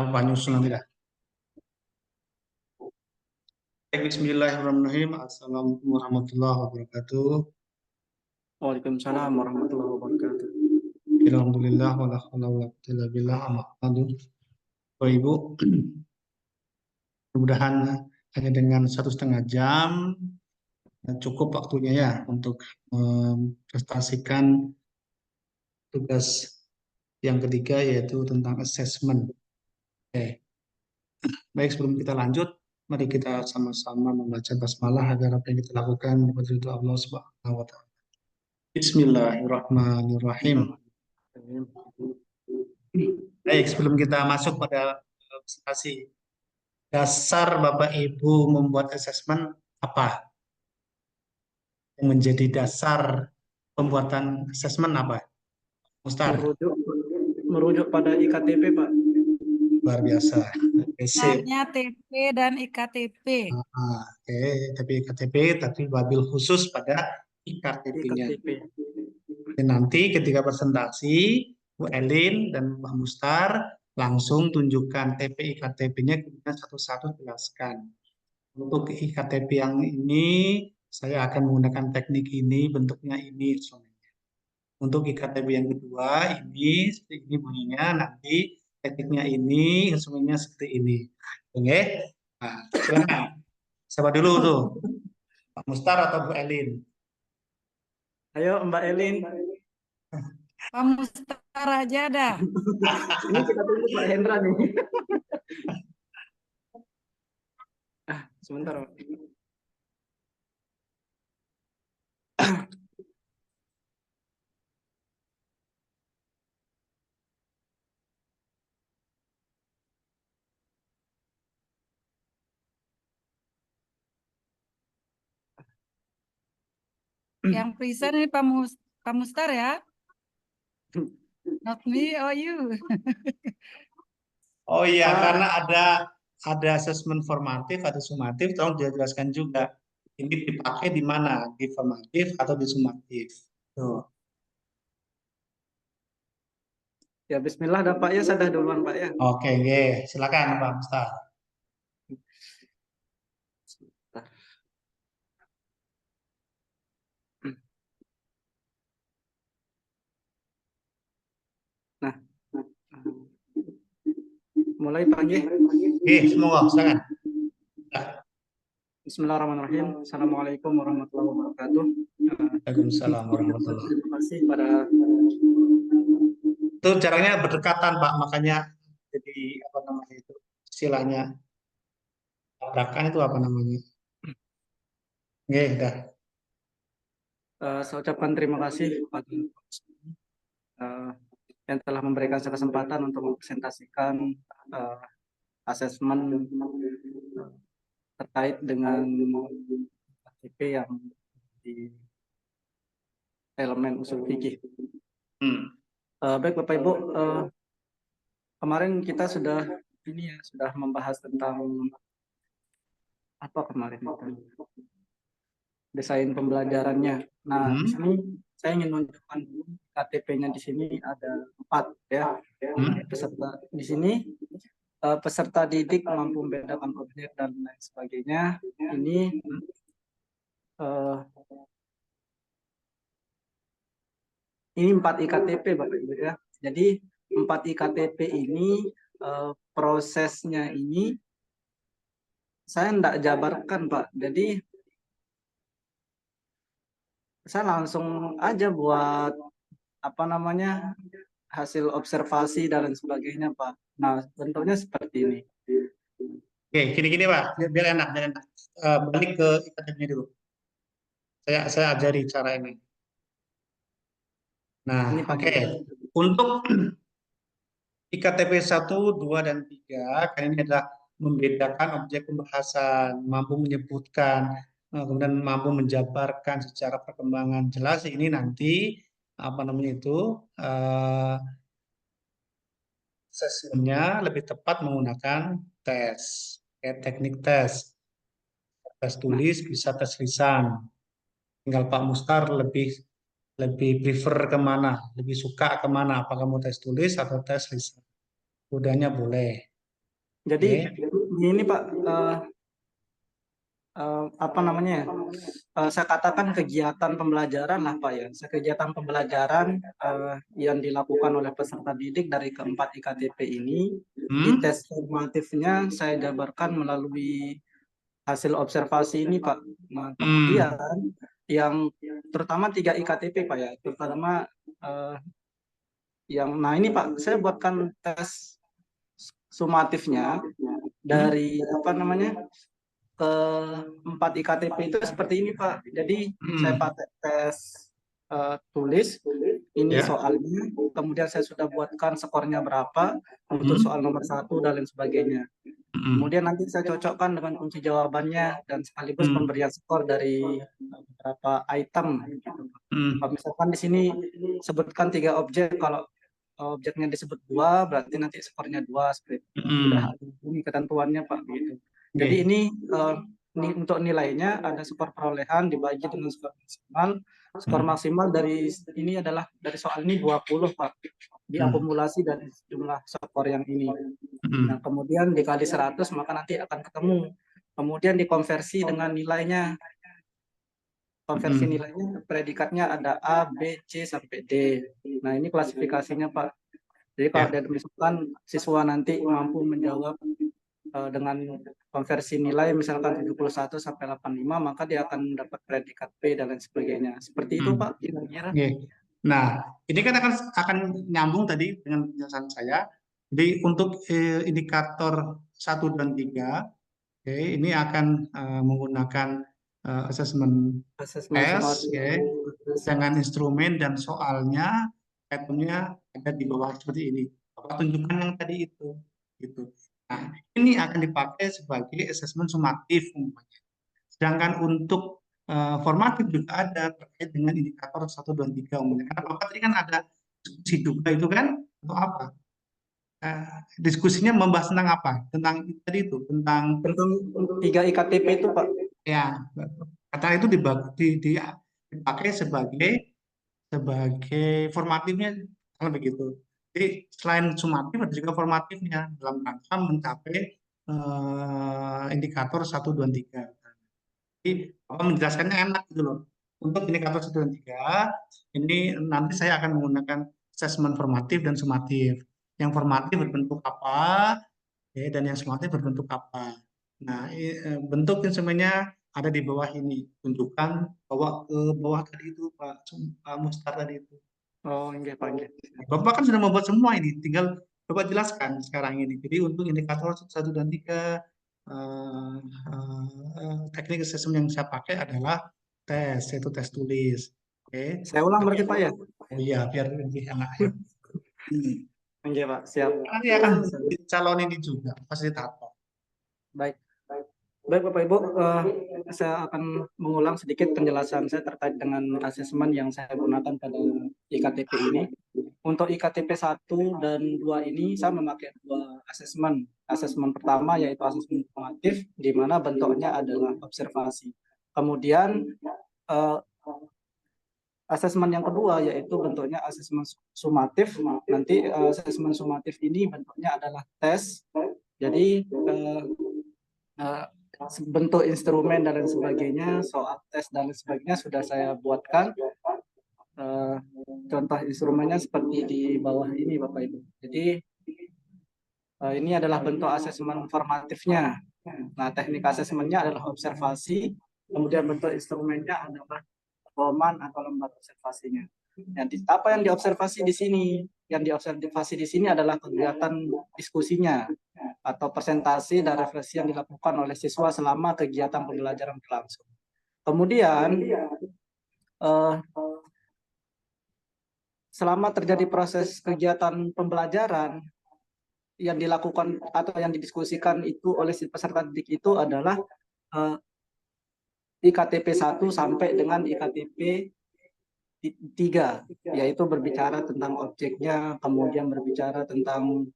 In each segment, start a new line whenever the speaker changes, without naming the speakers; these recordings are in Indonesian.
Apa nyusul nanti dah. Baik, Bismillahirrahmanirrahim. Assalamualaikum warahmatullahi wabarakatuh.
Waalaikumsalam warahmatullahi wabarakatuh.
Alhamdulillah wala haula wala quwwata illa billah amma ba'du. Bapak Ibu, mudah-mudahan hanya dengan 1,5 jam cukup waktunya ya untuk mempresentasikan tugas yang ketiga yaitu tentang assessment. Oke. Baik, sebelum kita lanjut, mari kita sama-sama membaca basmalah agar apa yang kita lakukan dapat ridho Allah Subhanahu wa taala. Bismillahirrahmanirrahim. Baik, sebelum kita masuk pada presentasi, dasar Bapak Ibu membuat asesmen apa? Yang menjadi dasar pembuatan asesmen apa? Mustar,
Merujuk pada IKTP, Pak.
luar biasa. Sip.
Dasarnya TP dan IKTP.
Oke, tapi IKTP, tapi wabil khusus pada IKTP-nya.
IKTP.
Nanti ketika presentasi, Bu Elin dan Mbak Mustar langsung tunjukkan TP IKTP-nya, kemudian satu-satu jelaskan. Untuk IKTP yang ini, saya akan menggunakan teknik ini, bentuknya ini instrumennya. Untuk IKTP yang kedua, ini bunyinya, nanti tekniknya ini, instrumennya seperti ini. Oke? Nah, silakan. Siapa dulu tuh? Pak Mustar atau Bu Elin?
Ayo, Mbak Elin.
Pak Mustar aja dah.
Ini kita tunggu Pak Hendra nih. Sebentar, Pak.
Yang present ini Pak Mustar ya. Not me or you.
Oh iya, karena ada asesmen formatif atau sumatif, tolong dijelaskan juga. Ini dipakai di mana? Di formatif atau di sumatif? Tuh.
Ya, bismillah dah Pak ya, saya dah duluan Pak ya.
Oke, silakan Pak Mustar.
Nah, mulai Pak ya.
Oke, semoga silakan.
Bismillahirrahmanirrahim. Assalamualaikum warahmatullahi wabarakatuh.
Waalaikumsalam warahmatullahi wabarakatuh.
Terima kasih pada
Itu jaraknya berdekatan Pak, makanya jadi apa namanya itu istilahnya tabrakan itu apa namanya? Oke, dah.
saya ucapkan terima kasih kepada yang telah memberikan saya kesempatan untuk mempresentasikan asesmen terkait dengan KTP yang di elemen usul fikih. Baik Bapak Ibu, kemarin kita sudah membahas tentang apa kemarin desain pembelajarannya. Nah, di sini saya ingin menunjukkan dulu KTP-nya di sini ada 4 ya. Peserta di sini peserta didik mampu membedakan objek dan lain sebagainya. Ini 4 IKTP Bapak Ibu ya. Jadi 4 IKTP ini prosesnya ini saya tidak jabarkan Pak. Jadi saya langsung aja buat apa namanya hasil observasi dan lain sebagainya Pak. Nah, bentuknya seperti ini.
Oke, gini Pak, biar enak. Balik ke IKTP-nya dulu. Saya ajari cara ini. Nah, oke. Untuk IKTP 1, 2, dan 3, kan ini adalah membedakan objek pembahasan, mampu menyebutkan, kemudian mampu menjabarkan secara perkembangan jelas. Ini nanti apa namanya itu sesinya lebih tepat menggunakan tes, teknik tes tulis bisa tes lisan. Tinggal Pak Mustar lebih prefer kemana, lebih suka kemana, apakah mau tes tulis atau tes lisan. Udahnya boleh.
Jadi
Oke.
ini Pak, apa namanya ya? Saya katakan kegiatan pembelajaran lah Pak ya. Kegiatan pembelajaran yang dilakukan oleh peserta didik dari keempat IKTP ini, di tes formatifnya saya jabarkan melalui hasil observasi ini Pak. Nah, kemudian yang terutama 3 IKTP Pak ya, terutama nah ini Pak, saya buatkan tes sumatifnya dari apa namanya keempat IKTP itu seperti ini Pak. Jadi saya pakai tes tulis, ini
Ya.
soalnya, kemudian saya sudah buatkan skornya berapa untuk soal nomor 1 dan lain sebagainya. Kemudian nanti saya cocokkan dengan kunci jawabannya dan sekaligus pemberian skor dari beberapa item. Gitu. Kalau misalkan di sini sebutkan 3 objek, kalau objeknya disebut 2, berarti nanti skornya 2 seperti itu. Sudah ada ini ketentuannya Pak begitu. Jadi
Oke.
ini untuk nilainya ada skor perolehan dibagi dengan skor maksimal. Skor maksimal dari ini adalah dari soal ini 20 Pak. Diakumulasi dari jumlah skor yang ini. Nah, kemudian dikali 100 maka nanti akan ketemu. Kemudian dikonversi dengan nilainya. Konversi nilainya predikatnya ada A, B, C sampai D. Nah, ini klasifikasinya Pak. Jadi kalau
Ya.
misalkan siswa nanti mampu menjawab dengan konversi nilai misalkan 71 sampai 85, maka dia akan mendapat predikat P dan lain sebagainya. Seperti itu Pak kira-kira.
Oke. Nah, ini kan akan nyambung tadi dengan penjelasan saya. Jadi untuk indikator 1 dan 3, oke, ini akan menggunakan assessment
Asesmen
test,
sumatif.
ya, dengan instrumen dan soalnya patternnya ada di bawah seperti ini. Bapak tunjukkan yang tadi itu, gitu. Nah, ini akan dipakai sebagai assessment sumatif umpamanya. Sedangkan untuk formatif juga ada terkait dengan indikator 1, 2, 3 umpamanya. Karena Bapak tadi kan ada diskusi juga itu kan, untuk apa? Diskusinya membahas tentang apa? Tentang tadi itu, tentang
Tentang 3 IKTP itu Pak.
ya, kata itu dipakai sebagai formatifnya, kalau begitu. Jadi selain sumatif ada juga formatifnya dalam rangka mencapai indikator 1, 2, 3. Jadi Bapak menjelaskannya enak gitu loh. Untuk indikator 1 dan 3, ini nanti saya akan menggunakan assessment formatif dan sumatif. Yang formatif berbentuk apa, ya, dan yang sumatif berbentuk apa. Nah, bentuk instrumennya ada di bawah ini. Tunjukkan bawa ke bawah tadi itu Pak Mustar tadi itu.
Oh, enggak Pak. Enggak.
Bapak kan sudah membuat semua ini, tinggal Bapak jelaskan sekarang ini. Jadi untuk indikator 1 dan 3, teknik assessment yang saya pakai adalah tes, yaitu tes tulis. Oke.
Saya ulang berarti Pak ya.
Oh iya, biar lebih enak ya.
Enggak Pak, siap.
Nanti akan calon ini juga, fasilitator.
Baik. Baik Bapak Ibu, saya akan mengulang sedikit penjelasan saya terkait dengan asesmen yang saya gunakan pada IKTP ini. Untuk IKTP 1 dan 2 ini saya memakai 2 asesmen. Asesmen pertama yaitu asesmen formatif, di mana bentuknya adalah observasi. Kemudian asesmen yang kedua yaitu bentuknya asesmen sumatif. Nanti asesmen sumatif ini bentuknya adalah tes. Jadi bentuk instrumen dan lain sebagainya, soal tes dan lain sebagainya sudah saya buatkan. Contoh instrumennya seperti di bawah ini Bapak Ibu. Jadi ini adalah bentuk asesmen formatifnya. Nah, teknik asesmennya adalah observasi, kemudian bentuk instrumennya adalah roman atau lembar observasinya. Jadi apa yang diobservasi di sini? Yang diobservasi di sini adalah kegiatan diskusinya atau presentasi dan refleksi yang dilakukan oleh siswa selama kegiatan pembelajaran berlangsung. Kemudian selama terjadi proses kegiatan pembelajaran yang dilakukan atau yang didiskusikan itu oleh si peserta didik itu adalah IKTP 1 sampai dengan IKTP 3, yaitu berbicara tentang objeknya, kemudian berbicara tentang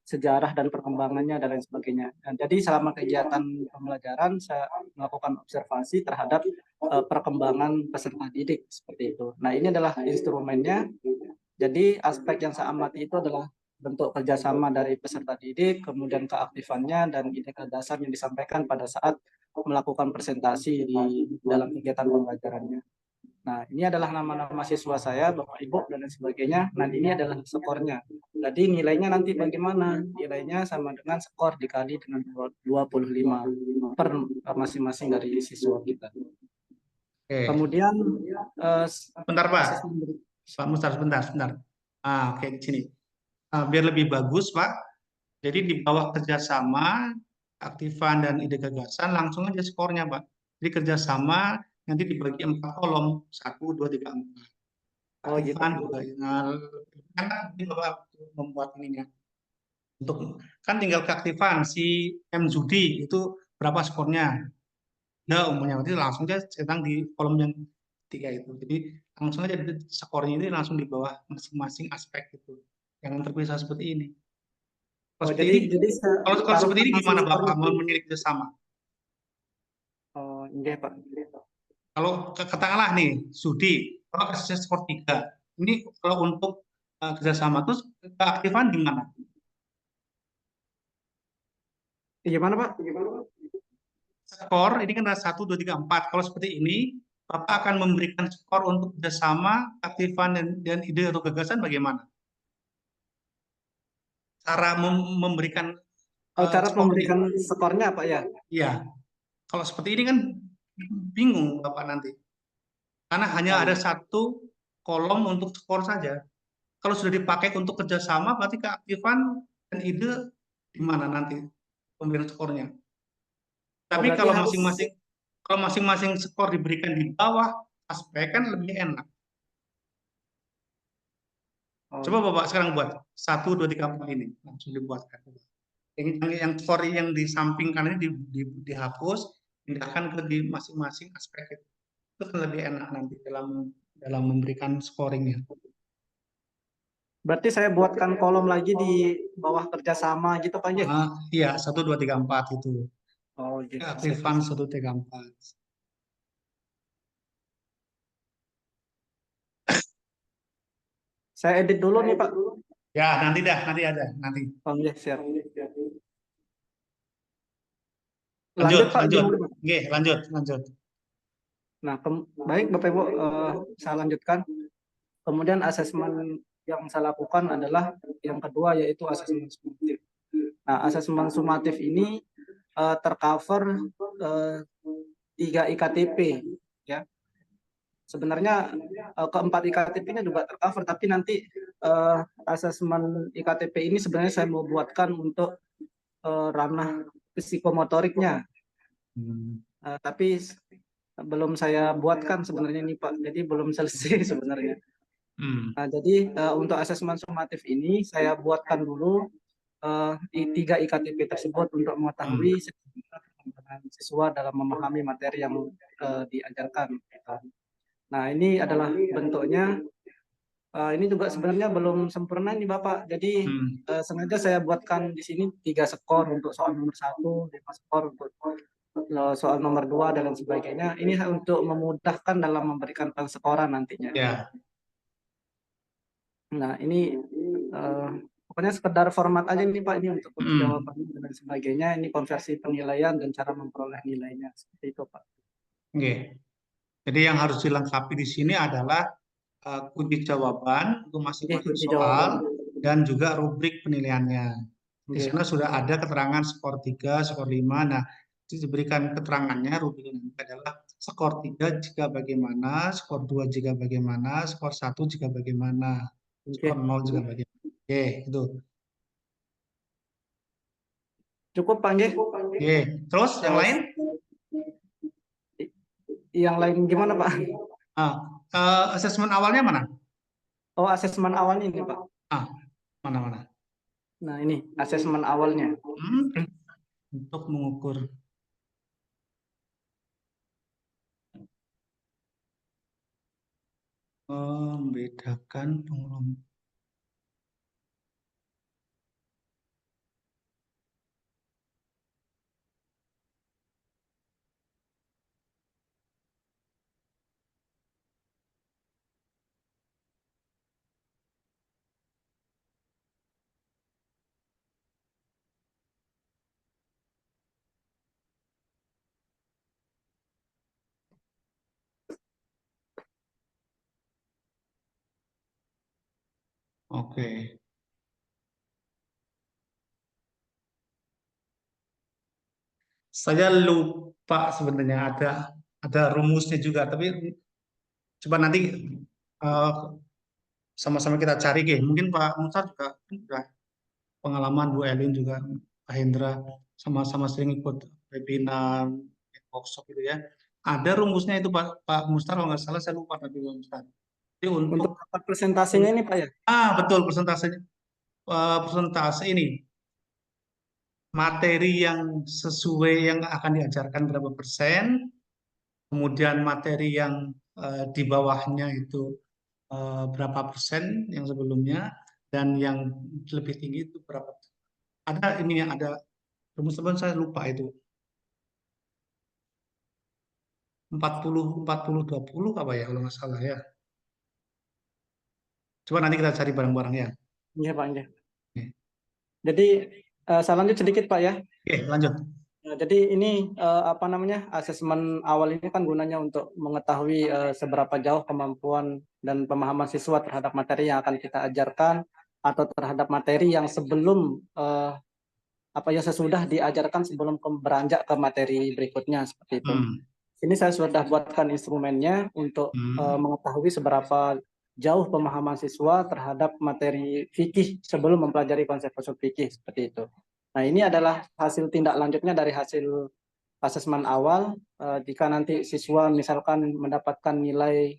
sejarah dan perkembangannya dan lain sebagainya. Dan jadi selama kegiatan pembelajaran saya melakukan observasi terhadap perkembangan peserta didik seperti itu. Nah, ini adalah instrumennya. Jadi aspek yang saya amati itu adalah bentuk kerjasama dari peserta didik, kemudian keaktifannya, dan ide gagasan yang disampaikan pada saat melakukan presentasi di dalam kegiatan pembelajarannya. Nah, ini adalah nama-nama siswa saya, Bapak Ibu, dan lain sebagainya. Nah, ini adalah skornya. Jadi nilainya nanti bagaimana? Nilainya sama dengan skor dikali dengan 25 per masing-masing dari siswa kita.
Oke.
Kemudian
Bentar Pak,
asesmen
Pak Mustar, sebentar. Oke, di sini. Biar lebih bagus Pak, jadi di bawah kerjasama, aktifan dan ide gagasan, langsung aja skornya Pak. Jadi kerjasama nanti dibagi 4 kolom, 1, 2, 3, 4.
Oh gitu.
Aktifan juga, kan nanti Bapak membuat ininya. Untuk kan tinggal keaktifan si M Judi itu berapa skornya? Ya umumnya berarti langsung aja centang di kolom yang tiga itu. Jadi langsung aja skornya ini langsung di bawah masing-masing aspek itu. Jangan terpisah seperti ini. Kalau
Oh
seperti ini,
jadi saya
kalau seperti
taruhkan
ini
langsung
gimana
skornya.
Bapak mau memilih kerjasama?
Oh iya Pak.
Kalau katakanlah nih Sudi, kalau kasih skor 3, ini kalau untuk kerjasama terus keaktifan di mana?
Gimana Pak?
Skor ini kan ada 1, 2, 3, 4. Kalau seperti ini, Bapak akan memberikan skor untuk kerjasama, aktifan dan ide atau gagasan bagaimana? Cara memberikan
Oh cara
skor ini.
memberikan skornya Pak ya?
Iya, kalau seperti ini kan bingung Bapak nanti. Karena hanya
Oh,
ada
iya.
satu kolom untuk skor saja. Kalau sudah dipakai untuk kerjasama, berarti keaktifan dan ide di mana nanti pemberian skornya.
Oh
Tapi
berarti harus.
kalau masing-masing skor diberikan di bawah aspek kan lebih enak.
Oh,
Coba Bapak sekarang buat 1, 2, 3, 4 ini. Langsung dibuatkan. Yang skor yang di samping kanan ini dihapus, pindahkan ke di masing-masing aspek itu. Itu kan lebih enak nanti dalam memberikan scoringnya.
berarti saya buatkan kolom lagi di bawah kerjasama gitu Pak ya?
Iya, 1, 2, 3, 4 itu.
Oh gitu.
Aktifan 1, 3, 4.
Saya edit dulu nih Pak.
Ya, nanti ada. Nanti.
Oh iya siap.
Lanjut,
Lanjut Pak
lanjut.
gimana Pak?
Oke, lanjut.
Nah, baik Bapak Ibu, saya lanjutkan. Kemudian asesmen yang saya lakukan adalah yang kedua yaitu asesmen sumatif. Nah, asesmen sumatif ini tercover 3 IKTP ya. Sebenarnya keempat IKTP-nya juga tercover, tapi nanti asesmen IKTP ini sebenarnya saya mau buatkan untuk ranah psikomotoriknya. Tapi belum saya buatkan sebenarnya nih Pak, jadi belum selesai sebenarnya. Nah, jadi untuk asesmen sumatif ini saya buatkan dulu di 3 IKTP tersebut untuk mengetahui perkembangan siswa dalam memahami materi yang diajarkan. Nah, ini adalah bentuknya. Ini juga sebenarnya belum sempurna nih Bapak. Jadi sengaja saya buatkan di sini 3 skor untuk soal nomor 1, 5 skor untuk soal nomor 2 dan lain sebagainya. Ini untuk memudahkan dalam memberikan penskoran nantinya.
Ya.
Nah, ini pokoknya sekedar format aja nih Pak, ini untuk kunci jawaban dan sebagainya. Ini konversi penilaian dan cara memperoleh nilainya. Seperti itu Pak.
Oke. Jadi yang harus dilengkapi di sini adalah kunci jawaban untuk
Ini
masing-masing
kunci
soal
jawaban.
dan juga rubrik penilaiannya. Di
Oke.
sana sudah ada keterangan skor 3, skor 5. Nah, diberikan keterangannya rubriknya adalah skor 3 jika bagaimana, skor 2 jika bagaimana, skor 1 jika bagaimana, skor
Oke.
0 jika bagaimana. Oke, itu.
Cukup Pak nggih?
Oke, terus yang lain?
Yang lain gimana Pak?
Asesmen awalnya mana?
Oh, asesmen awalnya ini Pak.
Mana?
Nah, ini asesmen awalnya.
Untuk mengukur membedakan pengelompok. Oke. Saya lupa sebenarnya ada rumusnya juga, tapi coba nanti eh, sama-sama kita cari, Ge. Mungkin Pak Musa juga udah pengalaman, Bu Elin juga, Pak Hendra sama-sama sering ikut webinar, workshop gitu ya. Ada rumusnya itu Pak Mustar, kalau nggak salah saya lupa tapi Pak Mustar. Jadi
Untuk dapat presentasinya ini Pak ya?
betul persentasenya, persentase ini materi yang sesuai yang akan diajarkan berapa persen, kemudian materi yang di bawahnya itu berapa persen yang sebelumnya, dan yang lebih tinggi itu berapa. Ada ini yang ada rumus teman saya lupa itu 40 40 20 apa ya kalau nggak salah ya. Coba nanti kita cari bareng-bareng ya.
Iya Pak. Iya.
Oke,
Jadi saya lanjut sedikit Pak ya.
oke, lanjut.
Nah, jadi ini apa namanya, asesmen awal ini kan gunanya untuk mengetahui seberapa jauh kemampuan dan pemahaman siswa terhadap materi yang akan kita ajarkan atau terhadap materi yang sebelum apa ya, sesudah diajarkan sebelum beranjak ke materi berikutnya seperti itu.
Hmm,
Ini saya sudah buatkan instrumennya untuk
hmm,
mengetahui seberapa jauh pemahaman siswa terhadap materi fikih sebelum mempelajari konsep usul fikih seperti itu. Nah, ini adalah hasil tindak lanjutnya dari hasil asesmen awal. Jika nanti siswa misalkan mendapatkan nilai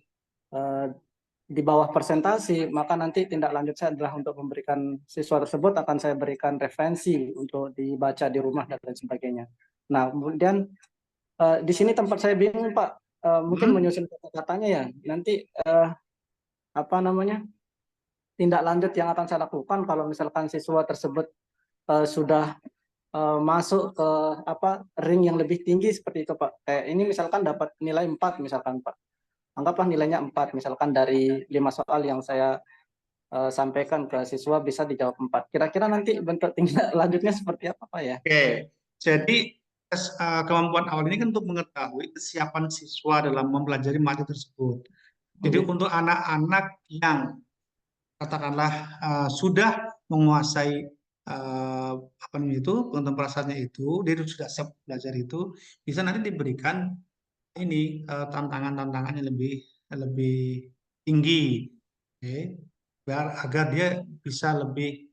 di bawah presentasi, maka nanti tindak lanjut saya adalah untuk memberikan siswa tersebut, akan saya berikan referensi untuk dibaca di rumah dan lain sebagainya. Nah, kemudian di sini tempat saya bingung Pak, mungkin
hmm.
menyusun kata-katanya ya. Nanti apa namanya, tindak lanjut yang akan saya lakukan kalau misalkan siswa tersebut sudah masuk ke apa, ring yang lebih tinggi seperti itu Pak. Kayak ini misalkan dapat nilai 4 misalkan Pak. Anggaplah nilainya 4 misalkan dari 5 soal yang saya sampaikan ke siswa bisa dijawab 4. Kira-kira nanti bentuk tindak lanjutnya seperti apa Pak ya?
Oke, jadi kemampuan awal ini kan untuk mengetahui kesiapan siswa dalam mempelajari materi tersebut. Jadi
Oke.
untuk anak-anak yang katakanlah sudah menguasai apa namanya itu pengetahuan perasaannya itu, dia sudah siap belajar itu, bisa nanti diberikan ini tantangan-tantangan yang lebih lebih tinggi, oke, biar agar dia bisa lebih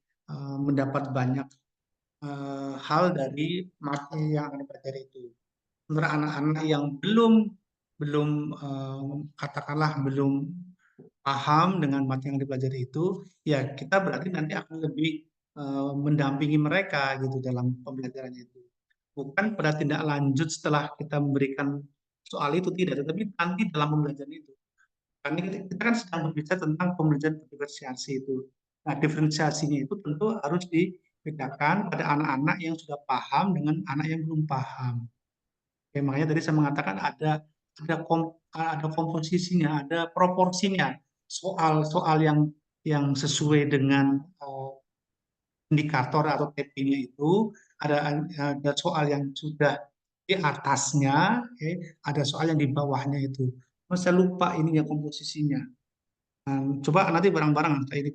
mendapat banyak hal dari materi yang akan dipelajari itu. Sementara anak-anak yang belum belum katakanlah belum paham dengan materi yang dipelajari itu, ya kita berarti nanti akan lebih mendampingi mereka gitu dalam pembelajaran itu. Bukan pada tindak lanjut setelah kita memberikan soal itu tidak, tetapi nanti dalam pembelajaran itu. Karena kita kan sedang berbicara tentang pembelajaran diferensiasi itu. Nah, diferensiasinya itu tentu harus dibedakan pada anak-anak yang sudah paham dengan anak yang belum paham. Oke, makanya tadi saya mengatakan ada komposisinya, ada proporsinya soal-soal yang sesuai dengan indikator atau TP-nya itu, ada soal yang sudah di atasnya, oke, ada soal yang di bawahnya itu. Saya lupa ininya komposisinya. Coba nanti bareng-bareng ini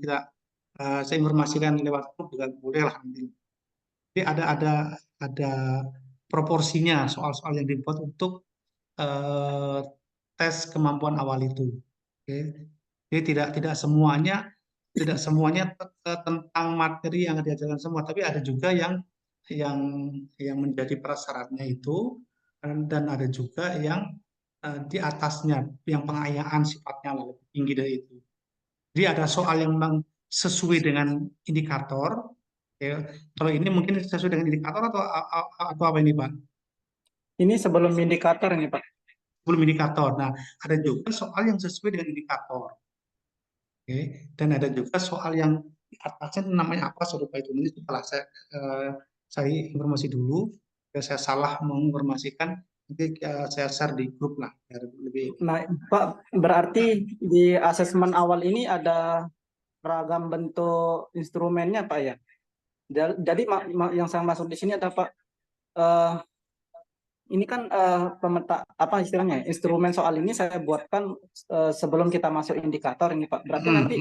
saya informasikan lewat grup juga boleh lah nanti. Jadi ada proporsinya soal-soal yang dibuat untuk eh, tes kemampuan awal itu. Oke. Jadi tidak semuanya tentang materi yang diajarkan semua, tapi ada juga yang yang menjadi prasyaratnya itu, dan ada juga yang di atasnya, yang pengayaan sifatnya lebih tinggi dari itu. Jadi ada soal yang memang sesuai dengan indikator. Ya. Kalau ini mungkin sesuai dengan indikator atau apa ini, Pak?
Ini sebelum indikator ini Pak.
Belum indikator. Nah, ada juga soal yang sesuai dengan indikator. Oke. Dan ada juga soal yang di atasnya namanya apa, saya lupa itu. Nanti setelah saya cari informasi dulu, ya saya salah menginformasikan, nanti saya share di grup lah, biar lebih.
Nah, Pak, berarti di asesmen awal ini ada ragam bentuk instrumennya, Pak ya. Jadi yang saya maksud di sini ada Pak, ini kan apa istilahnya, instrumen soal ini saya buatkan sebelum kita masuk indikator ini Pak. Berarti nanti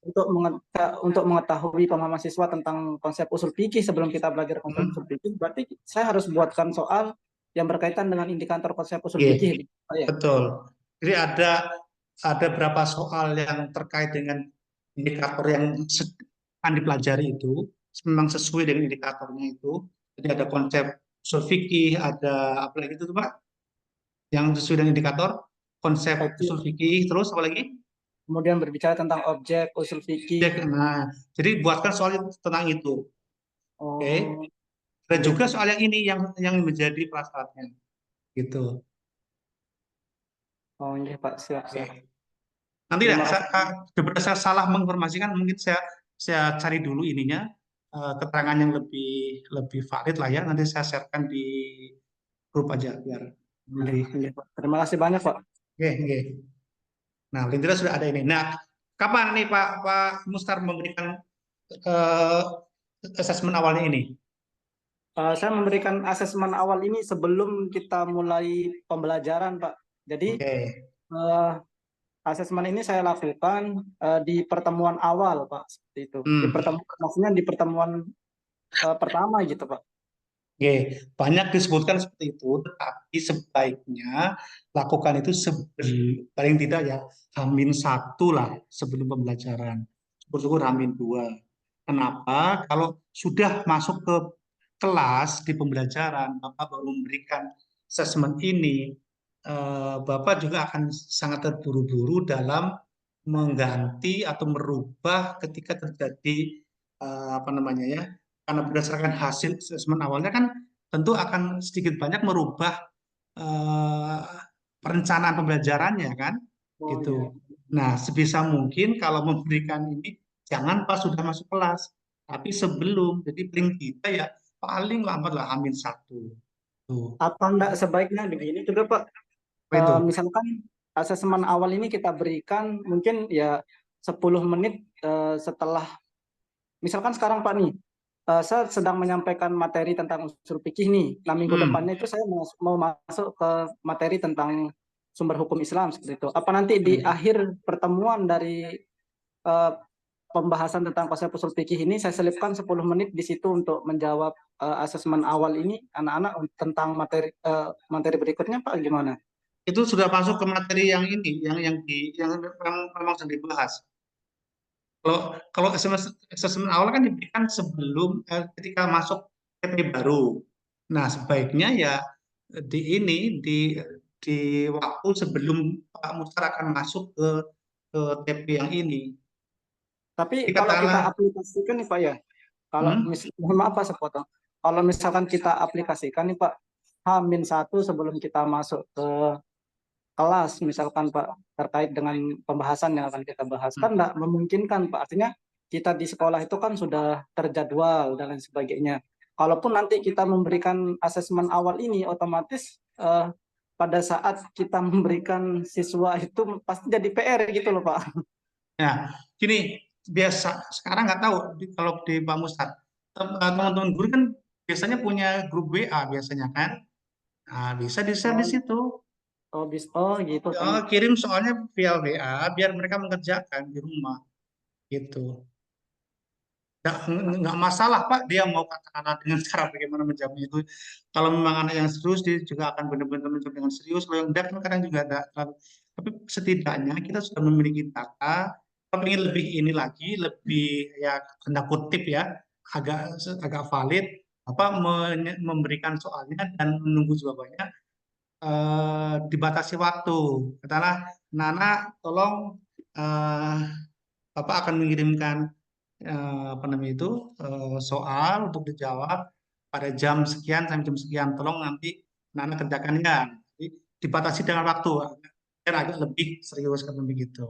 untuk mengetahui pemahaman siswa tentang konsep usul fikih sebelum kita belajar konsep usul fikih, berarti saya harus buatkan soal yang berkaitan dengan indikator konsep usul fikih.
Betul. Jadi ada berapa soal yang terkait dengan indikator yang akan dipelajari itu memang sesuai dengan indikatornya itu. Jadi ada konsep usul fikih, ada apa lagi itu tuh Pak? Yang sesuai dengan indikator, konsep usul fikih, terus apa lagi?
Kemudian berbicara tentang objek usul fikih.
Nah, jadi buatkan soal tentang itu. Oke. Dan juga soal yang ini yang menjadi prasyaratnya. Gitu.
Oh iya Pak, siap.
Nanti ya, daripada saya salah menginformasikan, mungkin saya cari dulu ininya keterangan yang lebih valid lah ya. Nanti saya sharekan di grup aja biar.
Terima kasih banyak Pak.
Oke. Nah, intinya sudah ada ini. Nah, kapan nih Pak Mustar memberikan asesmen awalnya ini?
Saya memberikan asesmen awal ini sebelum kita mulai pembelajaran, Pak. Jadi, asesmen ini saya lakukan di pertemuan awal, Pak. Seperti itu. Maksudnya di pertemuan pertama gitu, Pak.
Oke, banyak disebutkan seperti itu, tetapi sebaiknya lakukan itu paling tidak ya H-1 lah sebelum pembelajaran. Syukur-syukur H-2. Kenapa? Kalau sudah masuk ke kelas di pembelajaran, Bapak baru memberikan asesmen ini, Bapak juga akan sangat terburu-buru dalam mengganti atau merubah ketika terjadi apa namanya ya, karena berdasarkan hasil asesmen awalnya kan tentu akan sedikit banyak merubah perencanaan pembelajarannya kan, gitu. Nah, sebisa mungkin kalau memberikan ini jangan pas sudah masuk kelas, tapi sebelum. Jadi paling kita ya paling lambat lah H-1. Tuh.
Apa enggak sebaiknya begini juga Pak? Misalkan asesmen awal ini kita berikan mungkin ya 10 menit setelah, misalkan sekarang Pak nih, saya sedang menyampaikan materi tentang usul fikih nih. Nah, minggu depannya itu saya mau masuk ke materi tentang sumber hukum Islam seperti itu. Apa nanti di akhir pertemuan dari pembahasan tentang konsep usul fikih ini saya selipkan 10 menit di situ untuk menjawab asesmen awal ini anak-anak tentang materi berikutnya Pak, gimana?
Itu sudah masuk ke materi yang ini, yang memang sedang dibahas. Kalau asesmen awal kan diberikan sebelum ketika masuk TP baru. Nah, sebaiknya ya di waktu sebelum Pak Mustar akan masuk ke TP yang ini.
Tapi kalau kita aplikasikan nih Pak ya, kalau mohon maaf Pak sepotong. Kalau misalkan kita aplikasikan nih Pak, H-1 sebelum kita masuk ke kelas misalkan Pak terkait dengan pembahasan yang akan kita bahas, kan nggak memungkinkan Pak. Artinya kita di sekolah itu kan sudah terjadwal dan lain sebagainya. Kalaupun nanti kita memberikan asesmen awal ini, otomatis pada saat kita memberikan siswa itu pasti jadi PR gitu loh Pak.
Nah, gini, biasa sekarang nggak tahu kalau di Pak Mustar, teman-teman guru kan biasanya punya grup WA biasanya kan. Nah, bisa di-share di situ.
Gitu.
Kirim soalnya via WA biar mereka mengerjakan di rumah gitu. Nggak masalah Pak, dia mau katakanlah dengan cara bagaimana menjawabnya itu. Kalau memang anak yang serius, dia juga akan benar-benar menjawab dengan serius. Kalau yang enggak kan kadang juga ada. Tapi setidaknya kita sudah memiliki data. Kalau ingin lebih ini lagi, lebih ya tanda kutip ya, agak valid, apa memberikan soalnya dan menunggu jawabannya dibatasi waktu. Katakanlah, Nana, tolong Bapak akan mengirimkan apa namanya itu soal untuk dijawab pada jam sekian sampai jam sekian. Tolong nanti Nana kerjakan ya. Jadi, dibatasi dengan waktu biar agak lebih serius kan begitu.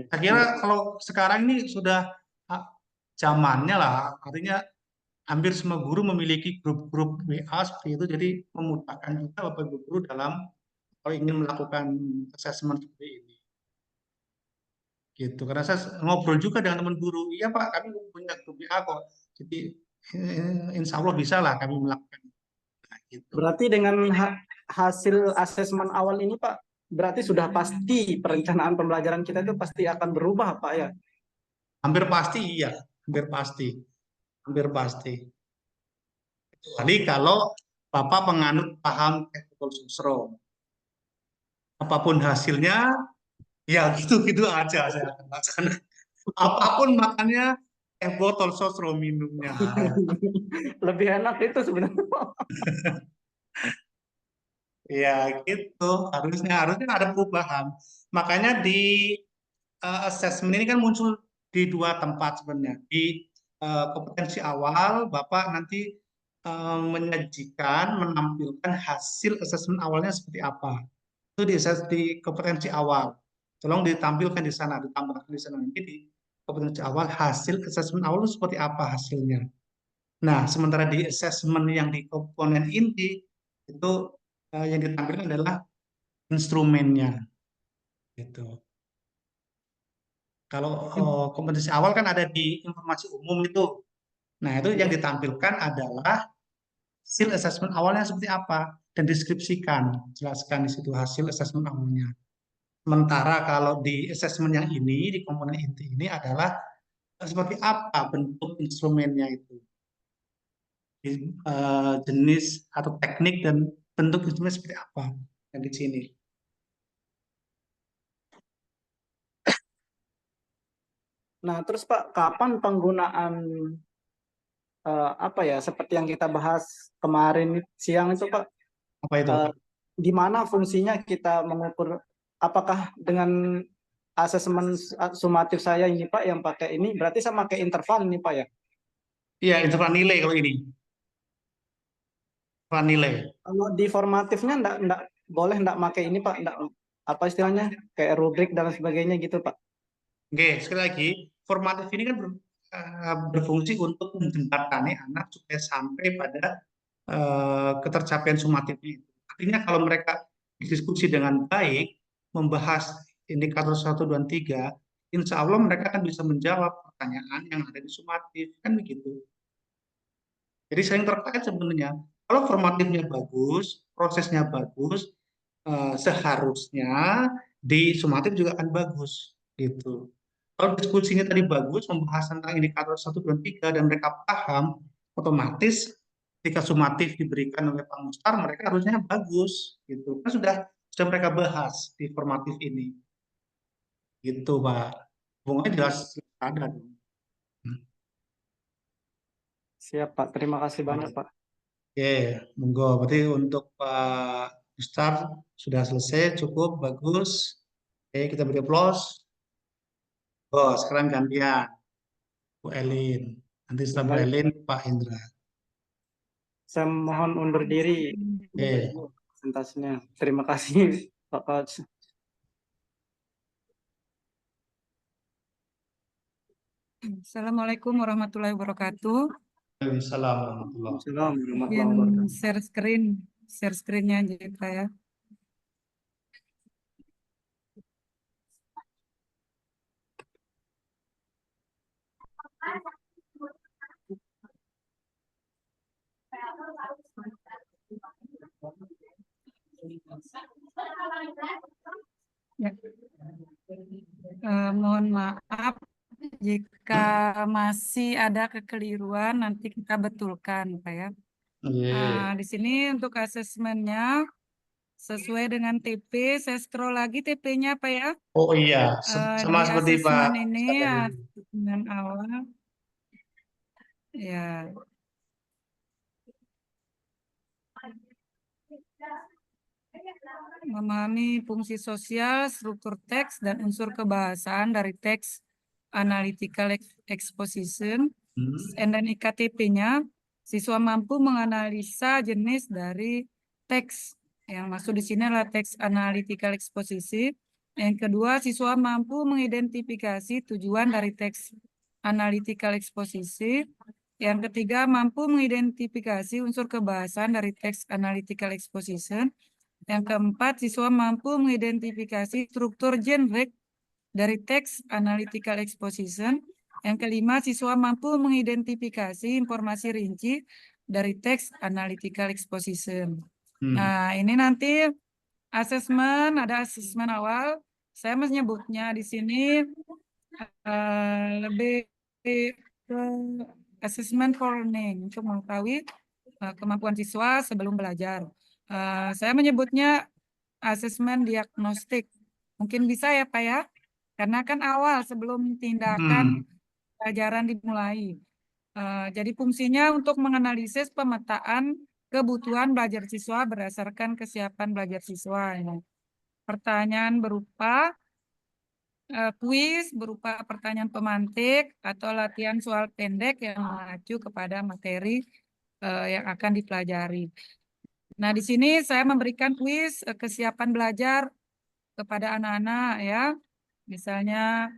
Saya kira kalau sekarang ini sudah zamannya lah, artinya hampir semua guru memiliki grup-grup WA seperti itu, jadi memudahkan juga Bapak Ibu guru dalam kalau ingin melakukan assessment seperti ini. Gitu, karena saya ngobrol juga dengan teman guru, iya Pak, kami punya grup WA kok, jadi insya Allah bisa lah kami melakukan. Nah, Gitu.
Berarti dengan hasil asesmen awal ini Pak, berarti sudah pasti perencanaan pembelajaran kita itu pasti akan berubah Pak ya?
Hampir pasti iya, hampir pasti, hampir pasti. Kecuali kalau Bapak penganut paham ethical sosro. Apapun hasilnya, ya gitu-gitu aja saya akan laksanakan. Apapun makannya, botol sosro minumnya.
Lebih enak itu sebenarnya.
Ya gitu, harusnya ada perubahan. Makanya di assessment ini kan muncul di dua tempat sebenarnya. Di kompetensi awal, Bapak nanti menyajikan, menampilkan hasil assessment awalnya seperti apa. Itu di kompetensi awal. Tolong ditampilkan di sana, ditambahkan di sana. Nanti di kompetensi awal, hasil assessment awal itu seperti apa hasilnya. Nah, sementara di assessment yang di komponen inti, itu yang ditampilkan adalah instrumennya. Gitu. Kalau kompetensi awal kan ada di informasi umum itu. Nah, itu yang ditampilkan adalah hasil assessment awalnya seperti apa dan deskripsikan, jelaskan di situ hasil assessment awalnya. Sementara kalau di assessment yang ini, di komponen inti ini adalah seperti apa bentuk instrumennya itu. Jenis atau teknik dan bentuk instrumen seperti apa yang di sini.
Nah, terus Pak, kapan penggunaan apa ya, seperti yang kita bahas kemarin siang itu Pak,
Apa itu?
di mana fungsinya kita mengukur, apakah dengan asesmen sumatif saya ini Pak yang pakai ini, berarti saya pakai interval ini Pak ya?
Iya, interval nilai kalau ini. Interval nilai.
Kalau di formatifnya enggak boleh enggak pakai ini Pak, enggak, apa istilahnya, kayak rubrik dan sebagainya gitu Pak.
Oke, sekali lagi, formatif ini kan berfungsi untuk menjembatani anak supaya sampai pada ketercapaian sumatifnya itu. Artinya kalau mereka diskusi dengan baik, membahas indikator 1, 2, 3, insya Allah mereka akan bisa menjawab pertanyaan yang ada di sumatif. Kan begitu. Jadi sering terkait sebenarnya. Kalau formatifnya bagus, prosesnya bagus, seharusnya di sumatif juga akan bagus. Gitu. Kalau diskusinya tadi bagus, membahas tentang indikator 1, 2, 3, dan mereka paham, otomatis ketika sumatif diberikan oleh Pak Mustar, mereka harusnya bagus. Gitu. Kan sudah mereka bahas di formatif ini. Gitu, Pak. Hubungannya jelas ada.
Siap Pak, terima kasih banyak Pak.
Oke, monggo. Berarti untuk Pak Mustar sudah selesai, cukup, bagus. Oke, kita beri aplaus. Oh, sekarang gantian. Bu Elin. Nanti setelah Bu
Baik,
Elin, Pak Hendra.
saya mohon undur diri
Oke.
presentasinya. Terima kasih Pak Coach.
Assalamualaikum warahmatullahi wabarakatuh.
Waalaikumsalam warahmatullahi wabarakatuh.
Assalamualaikum warahmatullahi
Yang
wabarakatuh.
share screen-nya aja Pak ya. Ya. Mohon maaf jika masih ada kekeliruan, nanti kita betulkan, Pak ya.
Iya.
Di sini untuk asesmennya sesuai dengan TP, saya scroll lagi TP-nya, Pak ya.
Oh iya, sama
Di
seperti Pak
asesmen ini,
Ustadz tadi.
asesmen awal, ya. Memahami fungsi sosial, struktur teks, dan unsur kebahasaan dari teks analytical exposition, dan IKTP-nya, siswa mampu menganalisa jenis dari teks. Yang masuk di sini adalah teks analytical exposition. Yang kedua, siswa mampu mengidentifikasi tujuan dari teks analytical exposition. Yang ketiga, mampu mengidentifikasi unsur kebahasaan dari teks analytical exposition. Yang keempat, siswa mampu mengidentifikasi struktur generic dari teks analytical exposition. Yang kelima, siswa mampu mengidentifikasi informasi rinci dari teks analytical exposition. Nah, ini nanti asesmen, ada asesmen awal. Saya menyebutnya di sini lebih ke assessment for learning untuk mengetahui kemampuan siswa sebelum belajar. Saya menyebutnya asesmen diagnostik. Mungkin bisa ya Pak ya? Karena kan awal sebelum tindakan pelajaran dimulai. Jadi fungsinya untuk menganalisis pemetaan kebutuhan belajar siswa berdasarkan kesiapan belajar siswa. Pertanyaan berupa kuis, berupa pertanyaan pemantik atau latihan soal pendek yang mengacu kepada materi yang akan dipelajari. Nah, di sini saya memberikan kuis kesiapan belajar kepada anak-anak ya. Misalnya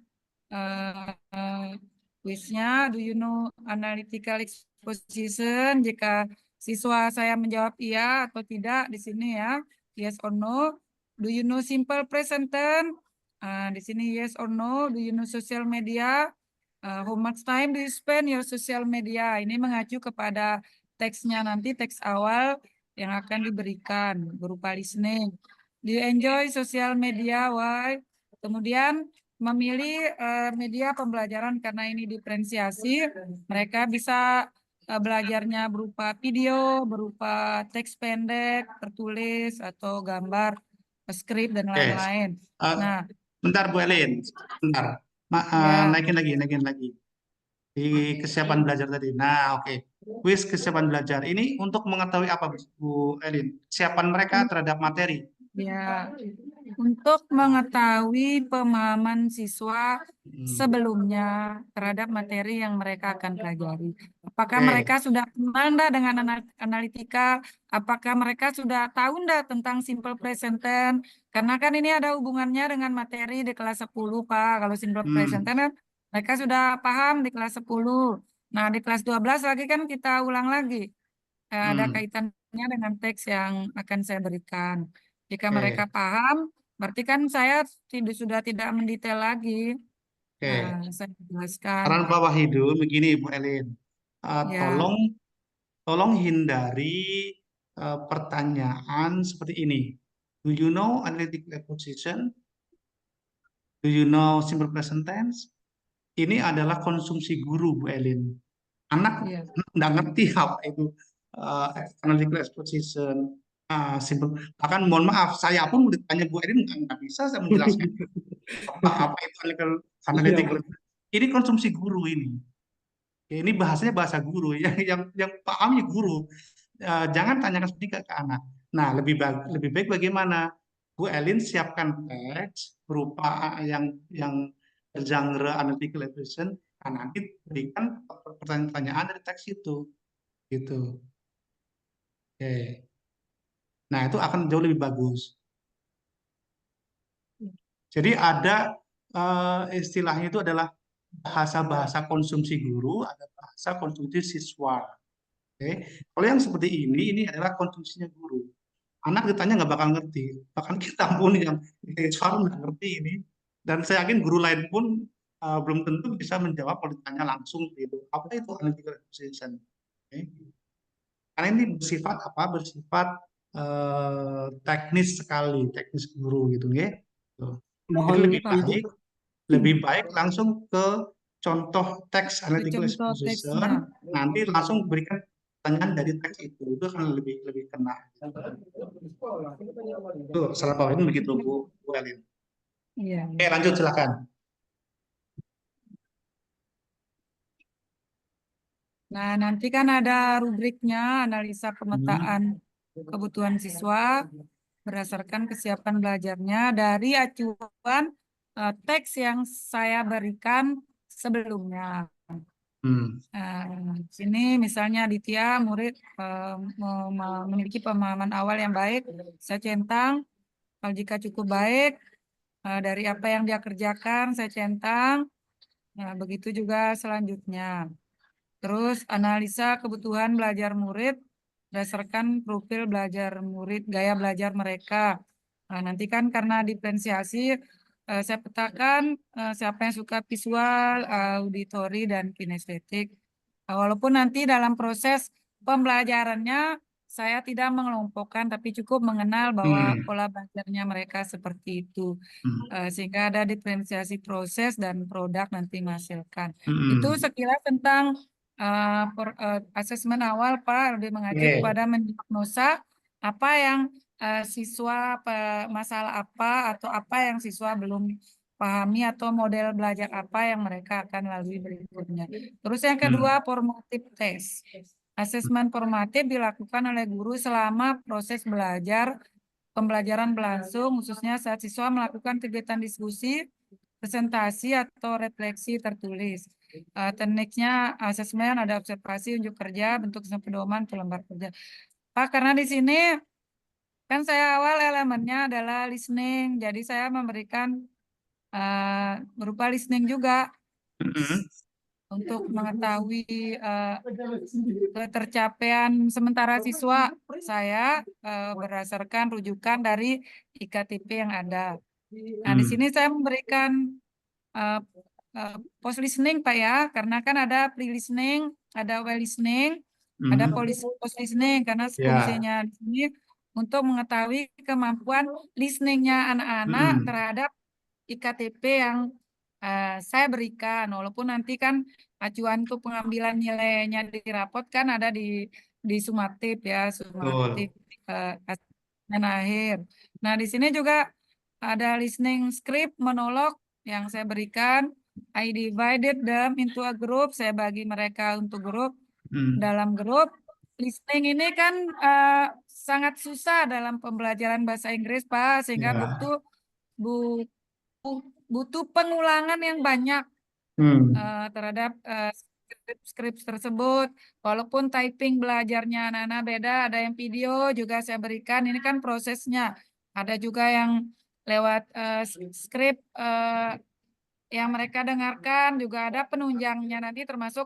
kuisnya, do you know analytical exposition? Jika siswa saya menjawab iya atau tidak di sini ya, yes or no. Do you know simple present tense? Di sini yes or no. Do you know social media? How much time do you spend your social media? Ini mengacu kepada teksnya nanti, teks awal yang akan diberikan berupa listening. Do you enjoy social media? Why? Kemudian memilih media pembelajaran karena ini diferensiasi, mereka bisa belajarnya berupa video, berupa teks pendek, tertulis, atau gambar, skrip, dan lain-lain. Nah,
bentar Bu Elin, bentar.
ya,
Naikin lagi. Di kesiapan belajar tadi. Nah, oke. Kuis kesiapan belajar. Ini untuk mengetahui apa, Bu Elin? Kesiapan mereka terhadap materi.
ya, untuk mengetahui pemahaman siswa sebelumnya terhadap materi yang mereka akan pelajari. Apakah mereka sudah kenal dengan analitika? Apakah mereka sudah tahu tentang simple present tense? Karena kan ini ada hubungannya dengan materi di kelas 10, Pak. Kalau simple present tense kan mereka sudah paham di kelas 10. Nah, di kelas 12 lagi kan kita ulang lagi. Ada kaitannya dengan teks yang akan saya berikan. Jika mereka paham, berarti kan saya sudah tidak mendetail lagi. Saya jelaskan.
Saran Pak Wahidul begini, Bu Elin.
Ya,
Tolong hindari pertanyaan seperti ini. Do you know analytical exposition? Do you know simple present tense? Ini adalah konsumsi guru, Bu Elin. Anak nggak ngerti apa itu analytical exposition, simple. Bahkan mohon maaf, saya pun ditanya Bu Elin nggak bisa saya menjelaskan apa itu analytical. Ini konsumsi guru ini. Ya, ini bahasanya bahasa guru yang pahamnya guru. Jangan tanyakan seperti ke anak. Nah, lebih baik bagaimana? Bu Elin siapkan teks berupa yang genre analytical exposition, nanti berikan pertanyaan-pertanyaan dari teks itu, gitu. Oke. Nah, itu akan jauh lebih bagus. Jadi ada istilahnya itu adalah bahasa-bahasa konsumsi guru, ada bahasa konsumsi siswa. Oke. Kalau yang seperti ini adalah konsumsinya guru. Anak ditanya nggak bakal ngerti. Bahkan kita pun yang siswa nggak ngerti ini. Dan saya yakin guru lain pun belum tentu bisa menjawab kalau ditanya langsung gitu. Apa itu analytical exposition? Oke. Karena ini bersifat apa? Bersifat teknis sekali, teknis guru gitu ya. Jadi lebih baik langsung ke contoh teks analytical exposition, nanti langsung berikan pertanyaan dari teks itu akan lebih kena. Tuh, salah paham begitu Bu Elin.
iya.
Oke, lanjut silakan.
Nah, nanti kan ada rubriknya analisa pemetaan kebutuhan siswa berdasarkan kesiapan belajarnya dari acuan teks yang saya berikan sebelumnya. Sini misalnya Ditya murid memiliki pemahaman awal yang baik, saya centang. Kalau jika cukup baik dari apa yang dia kerjakan, saya centang. Nah, begitu juga selanjutnya. Terus analisa kebutuhan belajar murid berdasarkan profil belajar murid, gaya belajar mereka. Nah, nanti kan karena diferensiasi, saya petakan siapa yang suka visual, auditori, dan kinestetik. Walaupun nanti dalam proses pembelajarannya saya tidak mengelompokkan, tapi cukup mengenal bahwa pola belajarnya mereka seperti itu. Sehingga ada diferensiasi proses dan produk nanti menghasilkan. Itu sekilas tentang asesmen awal, Pak, lebih mengacu kepada mendiagnosa apa yang siswa masalah apa atau apa yang siswa belum pahami atau model belajar apa yang mereka akan lalui berikutnya. Terus yang kedua, formative test. Asesmen formatif dilakukan oleh guru selama proses pembelajaran berlangsung, khususnya saat siswa melakukan kegiatan diskusi, presentasi, atau refleksi tertulis. Tekniknya asesmen ada observasi, unjuk kerja, bentuk pedoman, lembar kerja. Pak, karena di sini kan saya awal elemennya adalah listening, jadi saya memberikan berupa listening juga untuk mengetahui ketercapaian sementara siswa saya berdasarkan rujukan dari IKTP yang ada. Nah, di sini saya memberikan post listening, Pak, ya, karena kan ada pre listening, ada well listening, ada post listening, karena fungsinya di sini untuk mengetahui kemampuan listeningnya anak-anak terhadap IKTP yang saya berikan, walaupun nanti kan acuan untuk pengambilan nilainya di rapot kan ada di sumatif ya, sumatif asesmen akhir. Nah, di sini juga ada listening script, monolog yang saya berikan. I divided them into a group, saya bagi mereka untuk grup. Dalam grup, listening ini kan sangat susah dalam pembelajaran bahasa Inggris, Pak, sehingga butuh pengulangan yang banyak terhadap skrip tersebut. Walaupun typing belajarnya anak-anak beda, ada yang video juga saya berikan. Ini kan prosesnya. Ada juga yang lewat skrip yang mereka dengarkan, juga ada penunjangnya nanti termasuk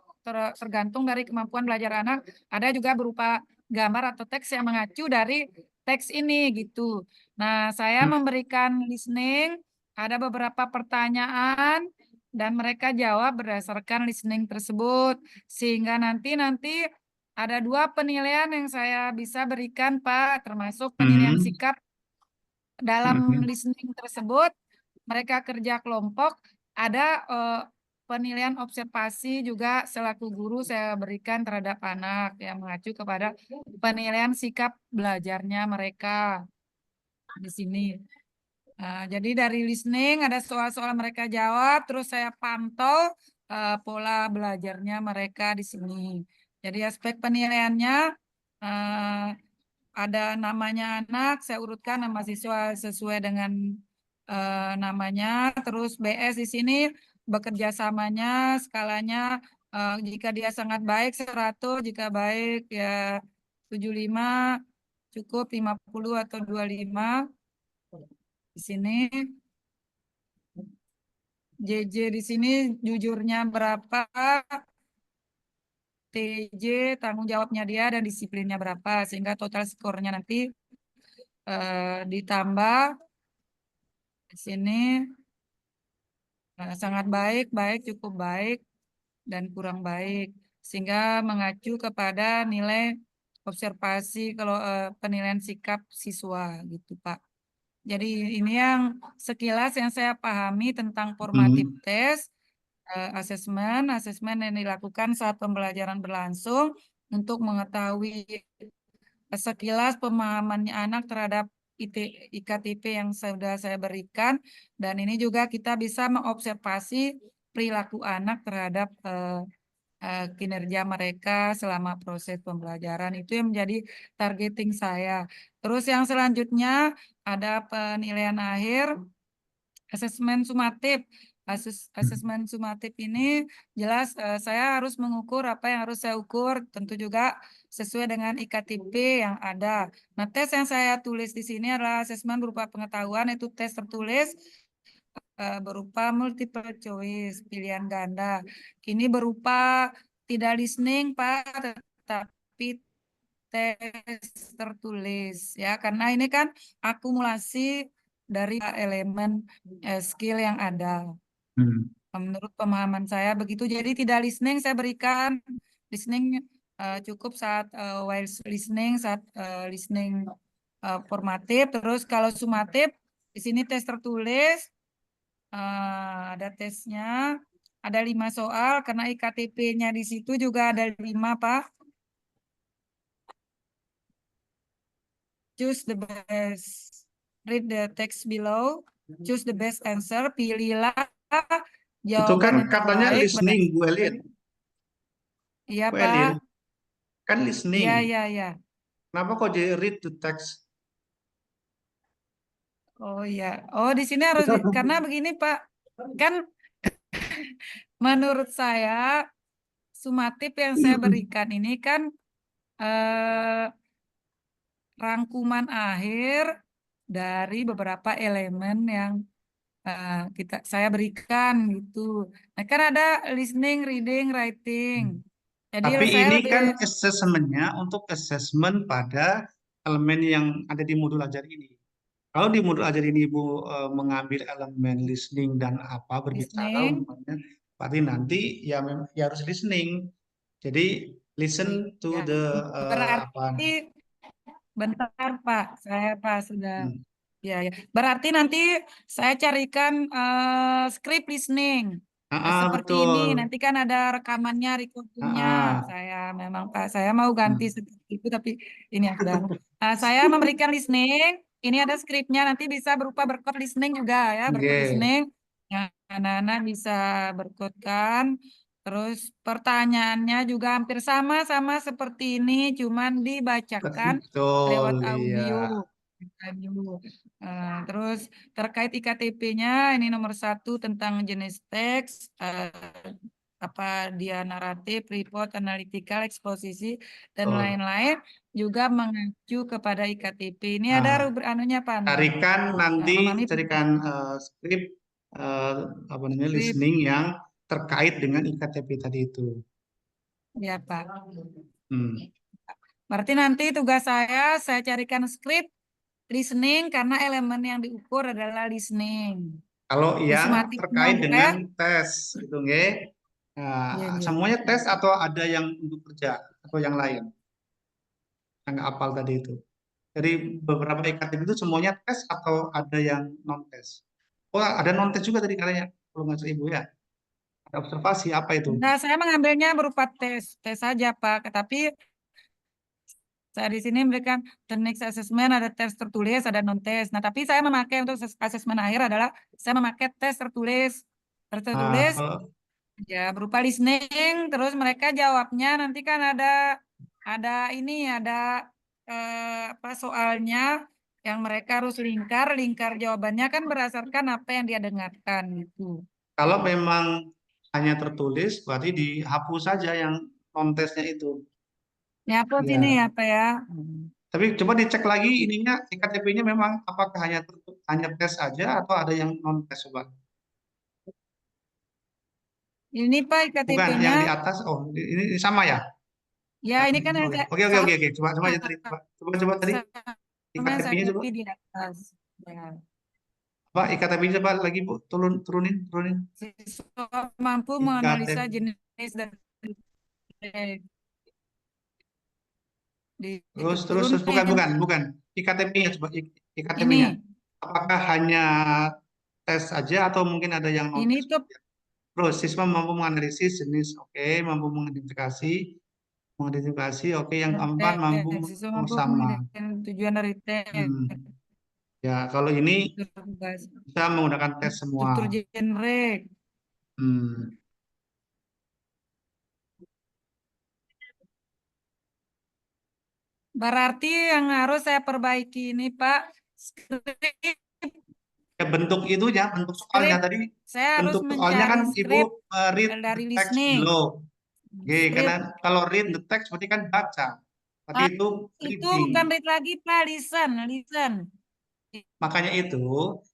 tergantung dari kemampuan belajar anak. Ada juga berupa gambar atau teks yang mengacu dari teks ini gitu. Nah, saya memberikan listening, ada beberapa pertanyaan dan mereka jawab berdasarkan listening tersebut, sehingga nanti ada 2 penilaian yang saya bisa berikan, Pak, termasuk penilaian sikap. Dalam listening tersebut mereka kerja kelompok, ada penilaian observasi juga selaku guru saya berikan terhadap anak yang mengacu kepada penilaian sikap belajarnya mereka di sini. Jadi dari listening ada soal-soal mereka jawab, terus saya pantau pola belajarnya mereka di sini. Jadi aspek penilaiannya ada namanya anak, saya urutkan nama siswa sesuai dengan namanya, terus BS di sini bekerja samanya, skalanya jika dia sangat baik 100, jika baik ya 75, cukup 50 atau 25. Di sini JJ di sini jujurnya berapa, TJ tanggung jawabnya dia dan disiplinnya berapa, sehingga total skornya nanti ditambah di sini sangat baik, baik, cukup baik, dan kurang baik, sehingga mengacu kepada nilai observasi kalau penilaian sikap siswa gitu, Pak. Jadi ini yang sekilas yang saya pahami tentang formative test, asesmen yang dilakukan saat pembelajaran berlangsung untuk mengetahui sekilas pemahamannya anak terhadap IKTP yang sudah saya berikan, dan ini juga kita bisa mengobservasi perilaku anak terhadap kinerja mereka selama proses pembelajaran. Itu yang menjadi targeting saya. Terus yang selanjutnya ada penilaian akhir, asesmen sumatif. Asesmen sumatif ini jelas saya harus mengukur apa yang harus saya ukur, tentu juga sesuai dengan IKTP yang ada. Nah, tes yang saya tulis di sini adalah asesmen berupa pengetahuan, itu tes tertulis berupa multiple choice, pilihan ganda. Ini berupa tidak listening, Pak, tetapi tes tertulis ya, karena ini kan akumulasi dari elemen skill yang ada. Menurut pemahaman saya begitu. Jadi tidak listening saya berikan listening cukup saat while listening, saat listening formatif. Terus kalau sumatif, di sini tes tertulis, ada tesnya, ada 5 soal, karena IKTP-nya di situ juga ada 5, Pak. Choose the best, read the text below, choose the best answer, pilihlah
Itu kan
jawaban yang
katanya
terbaik.
listening, Bu Elin.
Iya,
Bu
Pak.
Elin, kan
Iya,
listening.
iya.
Kenapa kok jadi read the text?
Oh iya. Oh, di sini harus karena begini, Pak. Kan menurut saya sumatif yang saya berikan ini kan rangkuman akhir dari beberapa elemen yang saya berikan gitu. Nah, kan ada listening, reading, writing. Jadi
Tapi
saya
ini
lebih
kan assessment-nya untuk assessment pada elemen yang ada di modul ajar ini. Kalau di modul ajar ini Ibu mengambil elemen listening dan apa berbicara,
listening.
umpamanya, berarti nanti ya, ya harus listening. Jadi listen to
Ya,
the apa?
berarti bentar Pak, saya Pak sudah.
Hmm.
Ya, ya. Berarti nanti saya carikan skrip listening. Seperti ini,
Betul.
nanti kan ada rekamannya, recordingnya. Saya memang Pak, saya mau ganti seperti itu, tapi ini ada. Saya memberikan listening, ini ada skripnya, nanti bisa berupa berkode listening juga ya, berkode
Oke.
listening. Yang anak-anak bisa berkodkan. Terus pertanyaannya juga hampir sama seperti ini, cuman dibacakan lewat
Betul,
audio.
iya.
Terus terkait IKTP-nya ini nomor 1 tentang jenis teks, apa dia naratif, report, analytical, eksposisi dan
Betul.
lain-lain juga mengacu kepada IKTP. Ini ada rubrik anunya Pak.
Carikan nanti
memahami
skrip apa namanya
skrip.
listening yang terkait dengan IKTP tadi itu.
Ya Pak.
Hmm.
Berarti nanti tugas saya carikan skrip listening karena elemen yang diukur adalah listening.
Kalau yang
Wismatiknya
terkait
enggak?
dengan tes itu nggih.
Iya, iya.
Semuanya tes atau ada yang untuk kerja atau yang lain? Yang nggak hafal tadi itu. Dari beberapa IKTP itu semuanya tes atau ada yang non tes? Oh, ada non tes juga tadi katanya. Kalau nggak salah Ibu ya. Ada observasi apa itu?
Nah, saya mengambilnya berupa tes saja, Pak. Tapi saya di sini memberikan the next assessment, ada tes tertulis, ada non tes. Nah, tapi saya memakai untuk asesmen akhir adalah saya memakai tes tertulis. Tes tertulis
Kalau
ya berupa listening, terus mereka jawabnya nanti kan ada ini ada apa soalnya yang mereka harus lingkar jawabannya kan berdasarkan apa yang dia dengarkan gitu.
Kalau memang hanya tertulis, berarti dihapus saja yang non tesnya itu.
Dihapus
Ya.
ini apa ya?
Tapi coba dicek lagi ininya IKTP-nya memang apakah hanya tes aja atau ada yang non tes coba.
Ini Pak
Bukan yang
IKTP-nya.
di atas. Oh, ini sama ya?
Ya, ini kan
Oke, oke. Coba aja tadi. Coba tadi
sama yang saya
IKTP-nya coba.
copy di atas. Ya.
Pak, IKTP-nya coba lagi Bu, turunin.
Siswa mampu
IKTP.
menganalisa jenis dan
Terus bukan. IKTP-nya coba IKTP-nya.
Ini,
Apakah hanya tes saja atau mungkin ada yang non
ini
tes?
tuh
Terus siswa mampu menganalisis jenis, oke, mampu mengidentifikasi, oke, yang keempat mampu
siswa mampu
sama.
mengenai tujuan dari tes.
Ya, kalau ini
Tugas.
bisa menggunakan tes semua.
Struktur genre. Berarti yang harus saya perbaiki ini Pak, skrip.
Ya, bentuk soalnya tadi.
Saya harus
Bentuk soalnya
mencari
kan Ibu
skrip
read
dari
the text
listening.
below. Oke,
Skrip.
karena kalau read the text berarti kan baca. Berarti itu
Itu
reading.
bukan read lagi Pak, listen.
Makanya itu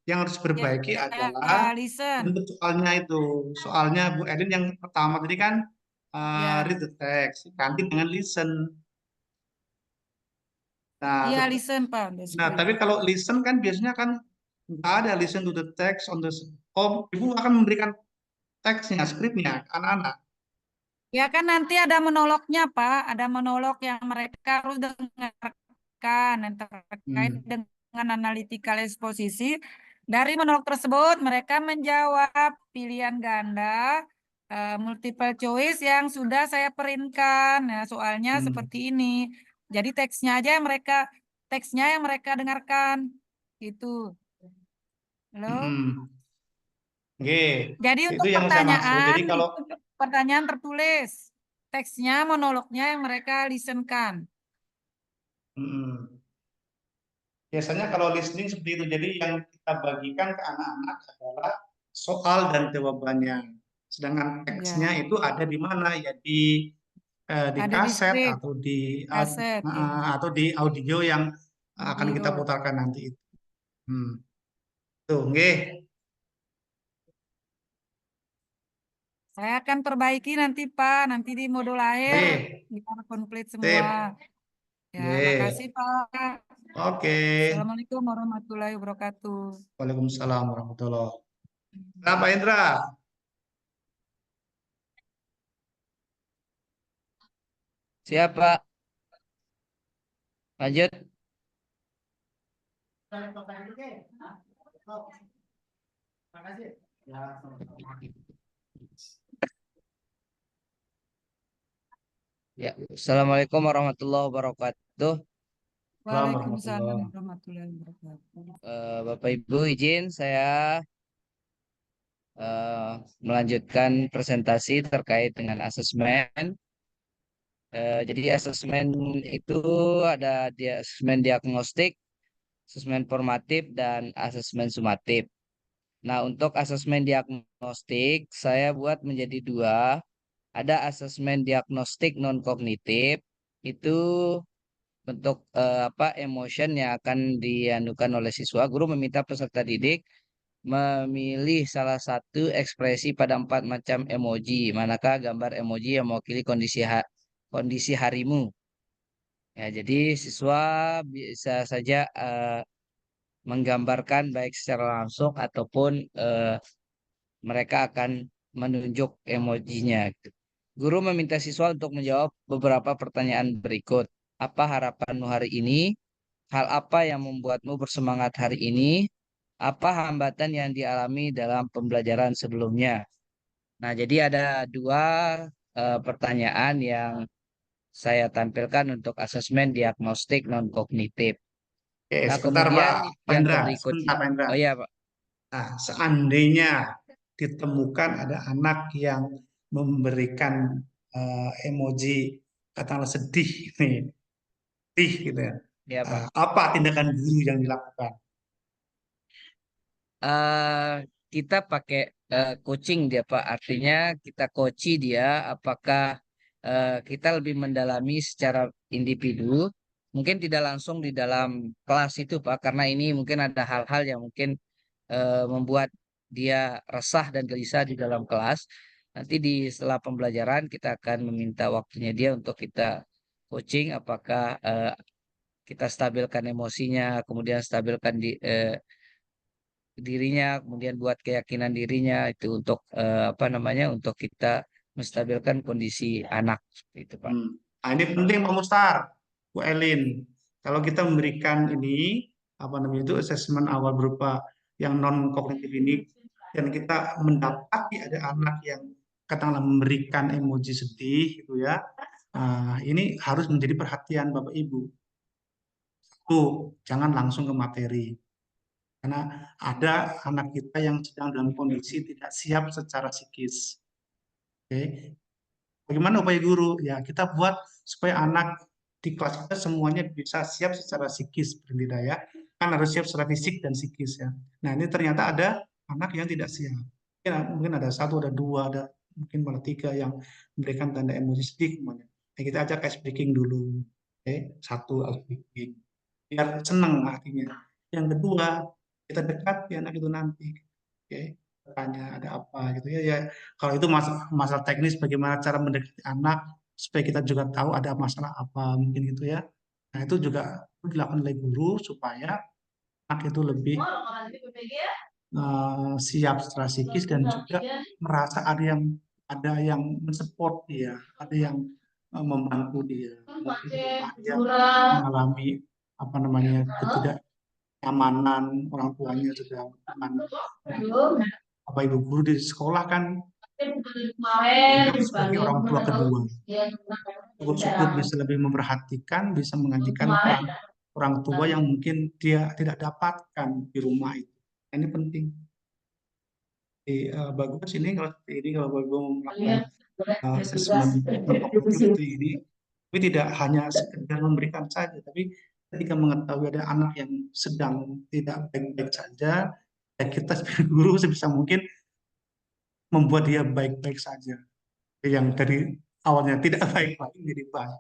yang harus diperbaiki
Ya,
adalah
listen.
bentuk soalnya itu. Soalnya Bu Edin yang pertama tadi kan
Ya.
read the text, ganti dengan listen.
Iya,
Nah,
listen Pak.
tapi kalau listen kan biasanya kan nggak ada listen to the text on the. Oh, Ibu akan memberikan teksnya, skripnya ke anak-anak.
Ya kan nanti ada monolognya, Pak. Ada monolog yang mereka harus dengarkan yang terkait dengan analytical eksposisi. Dari monolog tersebut mereka menjawab pilihan ganda multiple choice yang sudah saya printkan. Nah, soalnya seperti ini. Jadi teksnya yang mereka dengarkan. Gitu. Halo?
Oke,
Jadi
itu
untuk
yang saya maksud. Jadi kalau
itu pertanyaan tertulis. Teksnya, monolognya yang mereka listenkan.
mm, biasanya kalau listening seperti itu, jadi yang kita bagikan ke anak-anak adalah soal dan jawabannya. Sedangkan teksnya
Ya,
itu ada di mana? Ya di
ada di
kaset
script,
atau di
kaset, ya,
audio yang akan kita
video.
putarkan nanti itu. Hmm. Tuh, nggih.
Saya akan perbaiki nanti, Pak. Nanti di modul akhir
Nggih,
biar komplit semua.
sip.
Ya, makasih,
Nggih.
Pak.
Oke.
Assalamualaikum warahmatullahi wabarakatuh.
Waalaikumsalam warahmatullahi wabarakatuh. Nah, Pak Indra.
Siap, Pak. Lanjut. Ya, Assalamualaikum warahmatullahi wabarakatuh.
Waalaikumsalam warahmatullahi wabarakatuh.
Bapak Ibu izin saya melanjutkan presentasi terkait dengan asesmen. Jadi asesmen itu ada asesmen diagnostik, asesmen formatif, dan asesmen sumatif. Nah, untuk asesmen diagnostik saya buat menjadi dua. Ada asesmen diagnostik non kognitif, itu bentuk emotion yang akan dianukan oleh siswa. Guru meminta peserta didik memilih salah satu ekspresi pada 4 macam emoji. Manakah gambar emoji yang mewakili kondisi harimu? Ya, jadi siswa bisa saja menggambarkan baik secara langsung ataupun mereka akan menunjuk emojinya. Guru meminta siswa untuk menjawab beberapa pertanyaan berikut. Apa harapanmu hari ini? Hal apa yang membuatmu bersemangat hari ini? Apa hambatan yang dialami dalam pembelajaran sebelumnya? Nah, jadi ada dua pertanyaan yang saya tampilkan untuk asesmen diagnostik non-kognitif.
Oke,
Nah,
sebentar Pak
kemudian yang
Indra. Sebentar
berikutnya.
Pak Indra.
Oh iya, Pak.
Nah, seandainya ditemukan ada anak yang memberikan emoji katakanlah sedih nih, sedih gitu ya.
Iya, Pak.
Apa tindakan guru yang dilakukan?
eh Kita pakai coaching dia, Pak. Artinya kita coachi dia apakah kita lebih mendalami secara individu, mungkin tidak langsung di dalam kelas itu, Pak, karena ini mungkin ada hal-hal yang mungkin membuat dia resah dan gelisah di dalam kelas. Nanti setelah pembelajaran kita akan meminta waktunya dia untuk kita coaching apakah kita stabilkan emosinya, kemudian stabilkan dirinya, kemudian buat keyakinan dirinya itu untuk untuk kita menstabilkan kondisi anak seperti itu, Pak.
Nah, ini penting Pak Mustar, Bu Elin. Kalau kita memberikan ini apa namanya itu asesmen awal berupa yang non kognitif ini dan kita mendapati ada anak yang katakanlah memberikan emoji sedih gitu ya. Nah, ini harus menjadi perhatian Bapak Ibu. Tuh, jangan langsung ke materi. Karena ada anak kita yang sedang dalam kondisi tidak siap secara psikis. Oke. Bagaimana upaya guru? Ya, kita buat supaya anak di kelas kita semuanya bisa siap secara psikis, berbeda ya. Kan harus siap secara fisik dan psikis ya. Nah, ini ternyata ada anak yang tidak siap. Mungkin ada satu, ada dua, ada mungkin malah tiga yang memberikan tanda emosi sedih. Semuanya. Nah, kita ajak ice breaking dulu. Oke, satu ice breaking. Biar senang artinya. Yang kedua, kita dekati anak itu nanti. Oke, tanya ada apa gitu ya. Ya, kalau itu masalah teknis bagaimana cara mendekati anak supaya kita juga tahu ada masalah apa mungkin gitu ya. Nah, itu juga dilakukan oleh guru supaya anak itu lebih siap secara psikis dan juga merasa ada yang ada yang mensupport dia, ada yang membantu dia. Mungkin di rumah dia mengalami apa namanya ketidaknyamanan, orang tuanya sedang dengan apa ibu guru di sekolah kan dianggap sebagai orang tua kedua. Syukur-syukur bisa lebih memperhatikan, bisa menggantikan peran orang tua yang mungkin dia tidak dapatkan di rumah itu. Ini penting. Jadi, bagus ini kalau seperti ini, kalau bagus melakukan asesmen kognitif seperti ini, tapi tidak hanya sekedar memberikan saja, tapi ketika mengetahui ada anak yang sedang tidak baik-baik saja, ya kita sebagai guru sebisa mungkin membuat dia baik-baik saja. Yang dari awalnya tidak baik-baik jadi baik.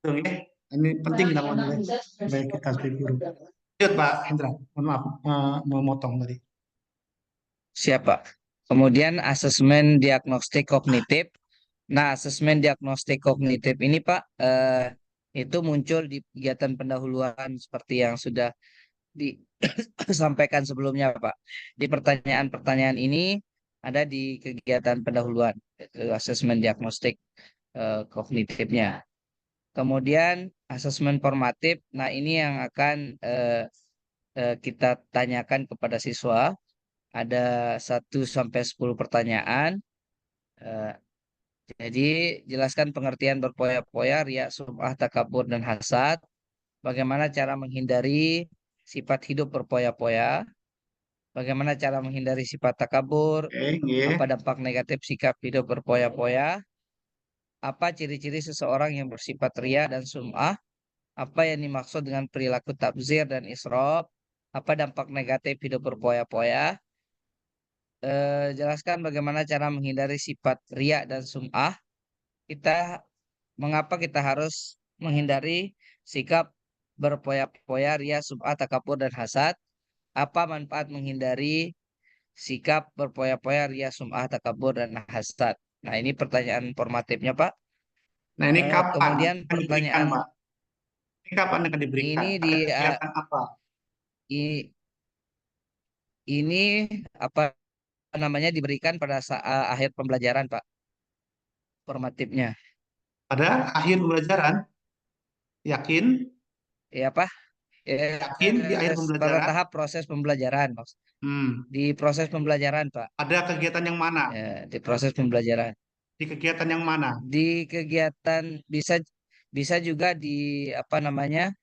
Betul ya? Ini penting dilakukan oleh kita sebagai guru. Lanjut Pak Hendra, mohon maaf memotong tadi.
Siapa? Kemudian asesmen diagnostik kognitif. Nah, asesmen diagnostik kognitif ini Pak, itu muncul di kegiatan pendahuluan seperti yang sudah disampaikan sebelumnya Pak. Di pertanyaan-pertanyaan ini ada di kegiatan pendahuluan, asesmen diagnostik kognitifnya. Kemudian asesmen formatif, nah ini yang akan kita tanyakan kepada siswa. Ada 1 sampai 10 pertanyaan. Eh, jadi jelaskan pengertian berpoya-poya, riya, sum'ah, takabur, dan hasad. Bagaimana cara menghindari sifat hidup berpoya-poya. Bagaimana cara menghindari sifat takabur. Apa dampak negatif sikap hidup berpoya-poya. Apa ciri-ciri seseorang yang bersifat riya dan sum'ah. Apa yang dimaksud dengan perilaku tabzir dan israf. Apa dampak negatif hidup berpoya-poya. Jelaskan bagaimana cara menghindari sifat riya dan sum'ah. Mengapa kita harus menghindari sikap berpoya-poya, riya, sum'ah, takabur, dan hasad? Apa manfaat menghindari sikap berpoya-poya, riya, sum'ah, takabur, dan hasad? Nah, ini pertanyaan formatifnya, Pak.
Nah ini kapan
Kemudian
akan diberikan, Pak? Ini kapan akan diberikan?
ini
Ada kegiatan apa?
Ini apa namanya diberikan pada saat akhir pembelajaran, Pak. Formatifnya.
Pada akhir pembelajaran, yakin?
Ya, Pak.
Yakin di akhir
Pada
pembelajaran?
tahap proses pembelajaran, Mas.
Hmm.
Di proses pembelajaran, Pak.
Ada kegiatan yang mana?
Ya, di proses pembelajaran.
Di kegiatan yang mana?
Di kegiatan bisa bisa juga di apa namanya?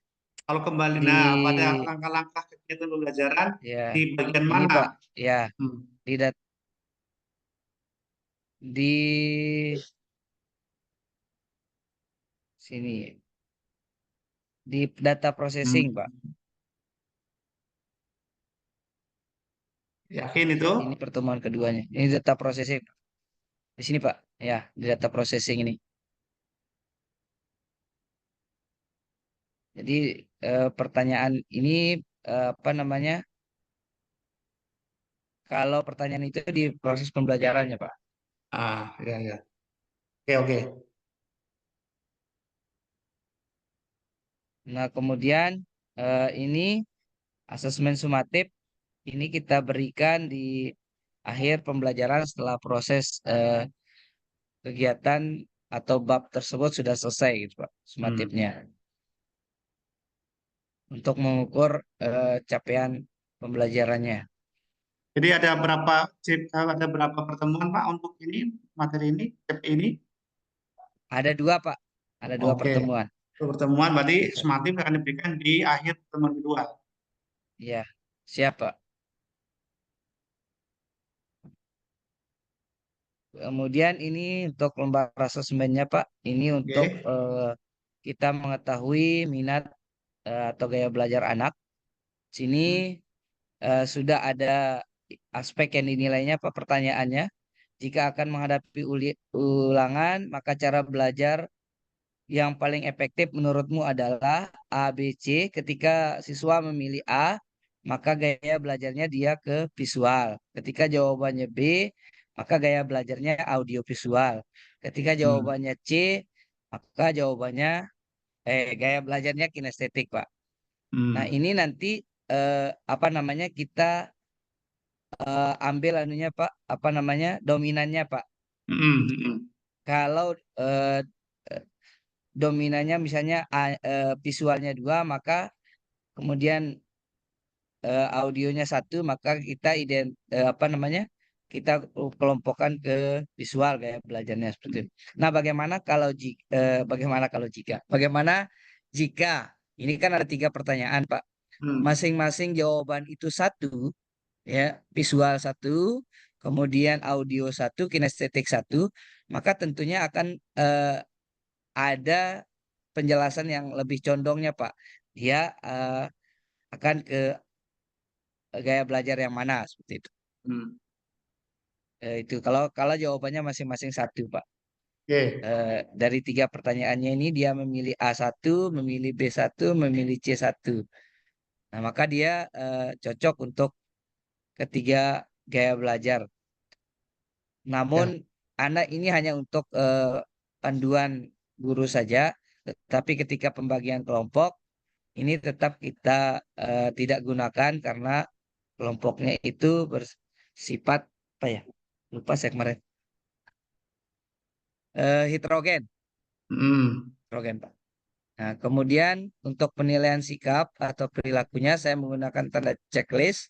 Kalau kembali,
Di
nah pada langkah-langkah kegiatan pembelajaran
ya
di bagian
ini
mana?
Pak, ya
Hmm.
di di sini di data
Hmm.
processing, Pak.
Yakin itu?
Ini pertemuan keduanya. Ini data processing. Di sini, Pak. Ya, di data processing ini. Jadi pertanyaan ini apa namanya? Kalau pertanyaan itu di proses pembelajarannya, Pak.
Ya, ya. Oke, oke.
Nah, kemudian ini asesmen sumatif ini kita berikan di akhir pembelajaran setelah proses kegiatan atau bab tersebut sudah selesai gitu Pak, sumatifnya. Untuk mengukur capaian pembelajarannya.
Jadi ada berapa pertemuan Pak untuk ini materi ini, TP ini?
Ada 2 Pak, ada 2
Oke.
pertemuan.
Pertemuan berarti sumatif akan diberikan di akhir pertemuan kedua.
Iya, siap Pak. Kemudian ini untuk lembar asesmennya Pak, ini untuk kita mengetahui minat atau gaya belajar anak. Sini sudah ada aspek yang dinilainya Pak pertanyaannya. Jika akan menghadapi ulangan, maka cara belajar yang paling efektif menurutmu adalah A, B, C. Ketika siswa memilih A, maka gaya belajarnya dia ke visual. Ketika jawabannya B, maka gaya belajarnya audiovisual. Ketika jawabannya C, maka gaya belajarnya kinestetik, Pak. Nah, ini nanti apa namanya kita ambil anunya Pak, apa namanya dominannya Pak. Kalau dominannya misalnya visualnya 2, maka kemudian audionya 1, maka kita kita kelompokkan ke visual kayak belajarnya seperti itu. Nah, bagaimana jika ini kan ada 3 pertanyaan, Pak. Masing-masing jawaban itu 1, ya, visual 1, kemudian audio 1, kinestetik 1, maka tentunya akan ada penjelasan yang lebih condongnya, Pak. Dia akan ke gaya belajar yang mana seperti itu. Itu kalau jawabannya masing-masing 1, Pak. Dari 3 pertanyaannya ini dia memilih A1, memilih B1, memilih C1. Nah, maka dia cocok untuk ketiga gaya belajar. Namun anak ini hanya untuk panduan guru saja, tetapi ketika pembagian kelompok ini tetap kita tidak gunakan karena kelompoknya itu bersifat apa ya? Lupa saya kemarin. Heterogen. Heterogen, Pak. Nah, kemudian untuk penilaian sikap atau perilakunya saya menggunakan tanda checklist.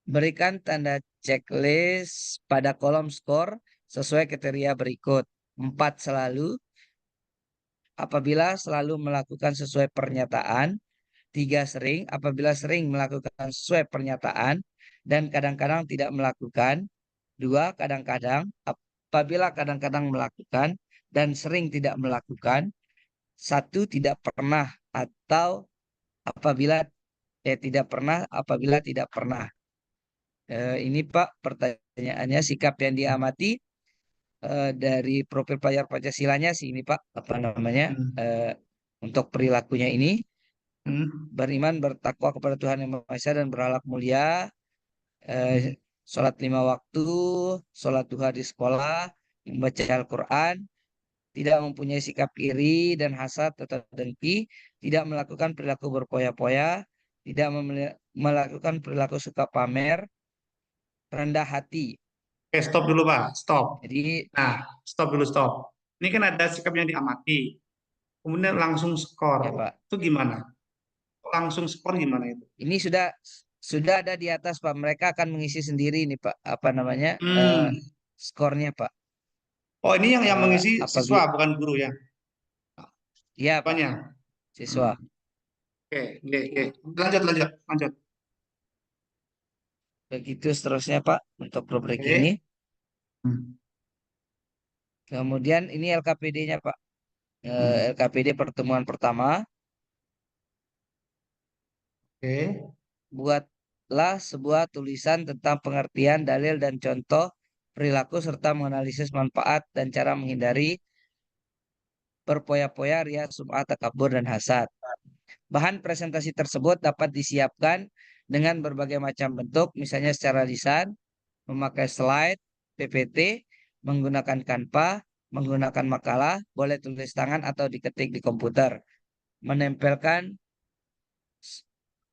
Berikan tanda checklist pada kolom skor sesuai kriteria berikut. 4 selalu, apabila selalu melakukan sesuai pernyataan. 3 sering, apabila sering melakukan sesuai pernyataan dan kadang-kadang tidak melakukan. 2 kadang-kadang, apabila kadang-kadang melakukan dan sering tidak melakukan. 1 tidak pernah atau apabila tidak pernah, apabila tidak pernah. Ini Pak pertanyaannya, sikap yang diamati dari profil pelajar Pancasilanya sih ini Pak, untuk perilakunya ini beriman, bertakwa kepada Tuhan Yang Maha Esa dan berakhlak mulia, sholat 5 waktu, sholat duha di sekolah, membaca Al-Quran, tidak mempunyai sikap iri dan hasad atau dengki, tidak melakukan perilaku berpoya-poya, tidak melakukan perilaku suka pamer, rendah hati.
Oke, stop dulu Pak, stop.
Jadi,
Nah, stop dulu, stop. Ini kan ada sikap yang diamati, kemudian langsung skor.
ya Pak,
Itu gimana? Langsung skor gimana itu?
ini sudah ada di atas Pak. Mereka akan mengisi sendiri ini Pak, skornya Pak.
Oh, ini yang mengisi siswa,
Apabila
bukan guru ya?
ya Pak,
Apanya?
siswa.
Oke, oke. Lanjut.
Begitu seterusnya Pak untuk rubrik
Oke.
ini. Kemudian ini LKPD-nya Pak. LKPD pertemuan pertama.
Oke.
Buatlah sebuah tulisan tentang pengertian, dalil, dan contoh perilaku serta menganalisis manfaat dan cara menghindari berpoya-poya, ria, sum'ah, takabur, dan hasad. Bahan presentasi tersebut dapat disiapkan dengan berbagai macam bentuk, misalnya secara lisan, memakai slide, PPT, menggunakan Canva, menggunakan makalah, boleh tulis tangan atau diketik di komputer, menempelkan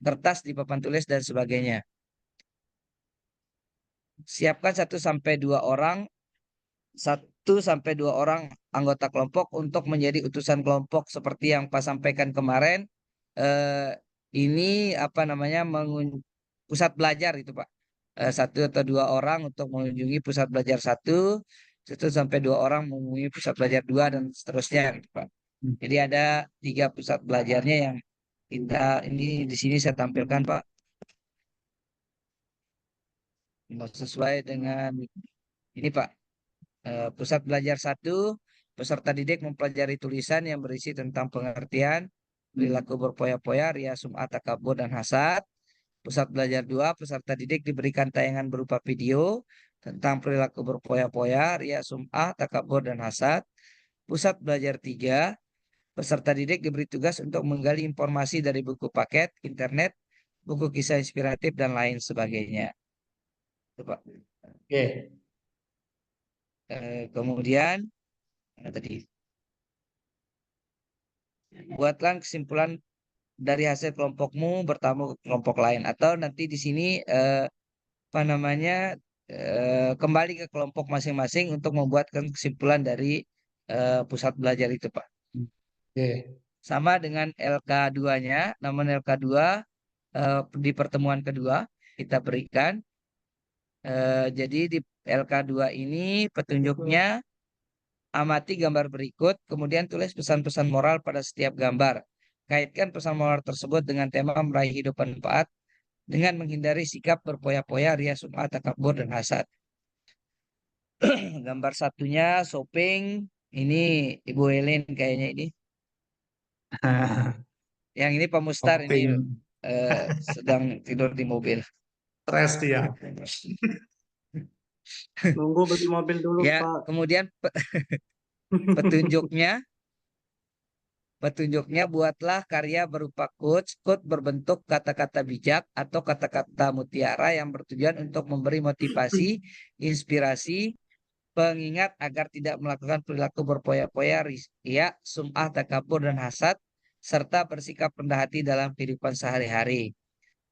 kertas di papan tulis, dan sebagainya. Siapkan 1 sampai 2 orang anggota kelompok untuk menjadi utusan kelompok seperti yang Pak sampaikan kemarin. Ini pusat belajar itu Pak. 1 atau 2 orang untuk mengunjungi pusat belajar 1 sampai 2 orang mengunjungi pusat belajar 2 dan seterusnya gitu Pak. Jadi ada 3 pusat belajarnya yang ini di sini saya tampilkan Pak. Sesuai dengan ini Pak. Pusat belajar 1, peserta didik mempelajari tulisan yang berisi tentang pengertian, perilaku berpoya-poya, ria, sum'ah, takabur, dan hasad. Pusat belajar 2, peserta didik diberikan tayangan berupa video tentang perilaku berpoya-poya, ria, sum'ah, takabur, dan hasad. Pusat belajar 3, peserta didik diberi tugas untuk menggali informasi dari buku paket, internet, buku kisah inspiratif, dan lain sebagainya. Itu, Pak.
Oke.
Kemudian tadi buatlah kesimpulan dari hasil kelompokmu bertamu ke kelompok lain, atau nanti di sini kembali ke kelompok masing-masing untuk membuatkan kesimpulan dari pusat belajar itu, Pak.
Oke.
Sama dengan LK2-nya, namun LK2 di pertemuan kedua kita berikan. Jadi di LK2 ini petunjuknya amati gambar berikut, kemudian tulis pesan-pesan moral pada setiap gambar. Kaitkan pesan moral tersebut dengan tema meraih hidup bermanfaat dengan menghindari sikap berpoya-poya, ria, sum'ah, takabur, dan hasad. Gambar satunya shopping, ini Ibu Helen kayaknya ini. Yang ini Pak Mustar ini
Shopping.
sedang tidur di mobil.
Stres dia.
Nunggu beli mobil dulu,
Ya,
Pak.
kemudian petunjuknya buatlah karya berupa quotes. Quote berbentuk kata-kata bijak atau kata-kata mutiara yang bertujuan untuk memberi motivasi, inspirasi, pengingat agar tidak melakukan perilaku berpoya-poya, ria, sum'ah, takabur, dan hasad, serta bersikap rendah hati dalam kehidupan sehari-hari.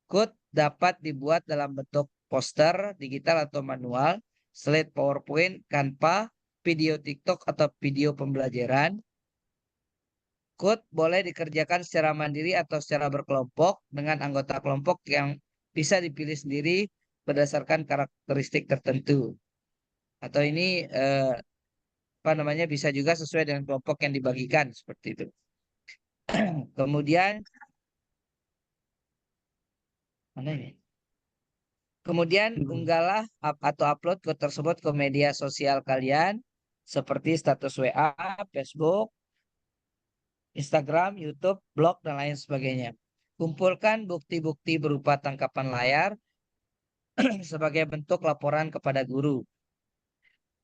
Quote dapat dibuat dalam bentuk poster, digital atau manual, slide PowerPoint, Canva, video TikTok atau video pembelajaran. Quote boleh dikerjakan secara mandiri atau secara berkelompok dengan anggota kelompok yang bisa dipilih sendiri berdasarkan karakteristik tertentu. Atau ini bisa juga sesuai dengan kelompok yang dibagikan seperti itu. Kemudian mana ini? Kemudian unggahlah atau upload quote tersebut ke media sosial kalian seperti status WA, Facebook, Instagram, YouTube, blog, dan lain sebagainya. Kumpulkan bukti-bukti berupa tangkapan layar sebagai bentuk laporan kepada guru.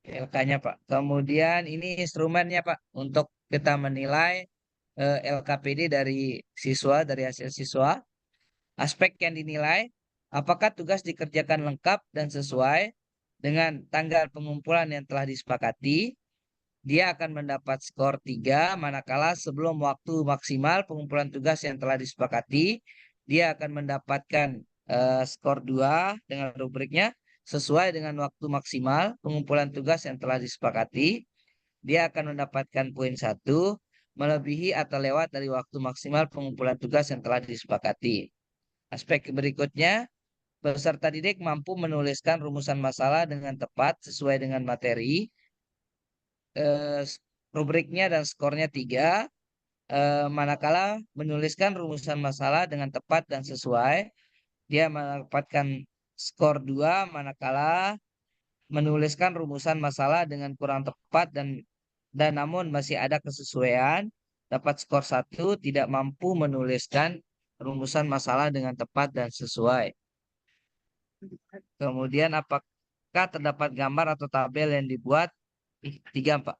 LK-nya, Pak. Kemudian ini instrumennya, Pak, untuk kita menilai LKPD dari siswa, dari hasil siswa. Aspek yang dinilai, apakah tugas dikerjakan lengkap dan sesuai dengan tanggal pengumpulan yang telah disepakati. Dia akan mendapat skor 3, manakala sebelum waktu maksimal pengumpulan tugas yang telah disepakati, dia akan mendapatkan skor 2 dengan rubriknya sesuai dengan waktu maksimal pengumpulan tugas yang telah disepakati. Dia akan mendapatkan poin 1, melebihi atau lewat dari waktu maksimal pengumpulan tugas yang telah disepakati. Aspek berikutnya, peserta didik mampu menuliskan rumusan masalah dengan tepat sesuai dengan materi. Rubriknya dan skornya 3. Manakala menuliskan rumusan masalah dengan tepat dan sesuai, dia mendapatkan skor 2. Manakala menuliskan rumusan masalah dengan kurang tepat dan namun masih ada kesesuaian, dapat skor 1. Tidak mampu menuliskan rumusan masalah dengan tepat dan sesuai. Kemudian apakah terdapat gambar atau tabel yang dibuat? 3, Pak.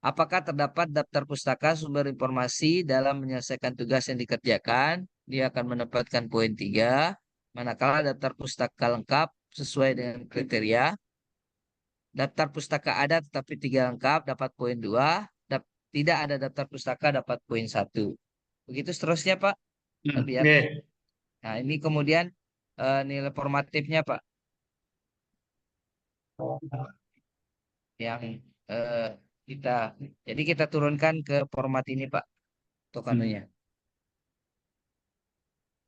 Apakah terdapat daftar pustaka sumber informasi dalam menyelesaikan tugas yang dikerjakan? Dia akan mendapatkan poin 3. Manakala daftar pustaka lengkap sesuai dengan kriteria. Daftar pustaka ada tetapi 3 lengkap dapat poin 2. Tidak ada daftar pustaka dapat poin 1. Begitu seterusnya, Pak. Lihat. Nah, ini kemudian nilai formatifnya, Pak. Yang jadi kita turunkan ke format ini, Pak, untuk anunya.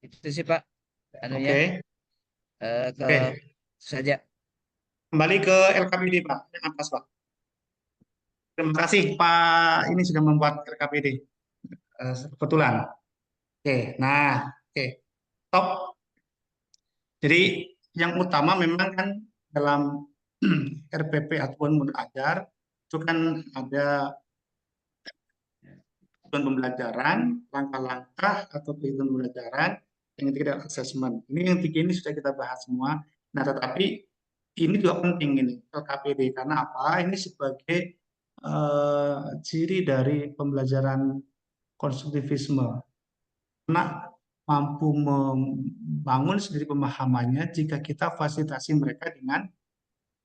Itu sih, Pak, anunya. Oke. Saja.
Kembali ke LKPD, Pak. Yang atas, Pak. Terima kasih, Pak. Ini sudah membuat LKPD. Kebetulan. Oke, nah, oke. Top. Jadi, yang utama memang kan dalam RPP ataupun Mudah Ajar, itu kan ada tujuan pembelajaran, langkah-langkah atau tujuan pembelajaran, yang ketiga adalah assessment. Ini yang tiga ini sudah kita bahas semua. Nah, tetapi ini juga penting ini LKPD karena apa? Ini sebagai ciri dari pembelajaran konstruktivisme. Karena mampu membangun sendiri pemahamannya jika kita fasilitasi mereka dengan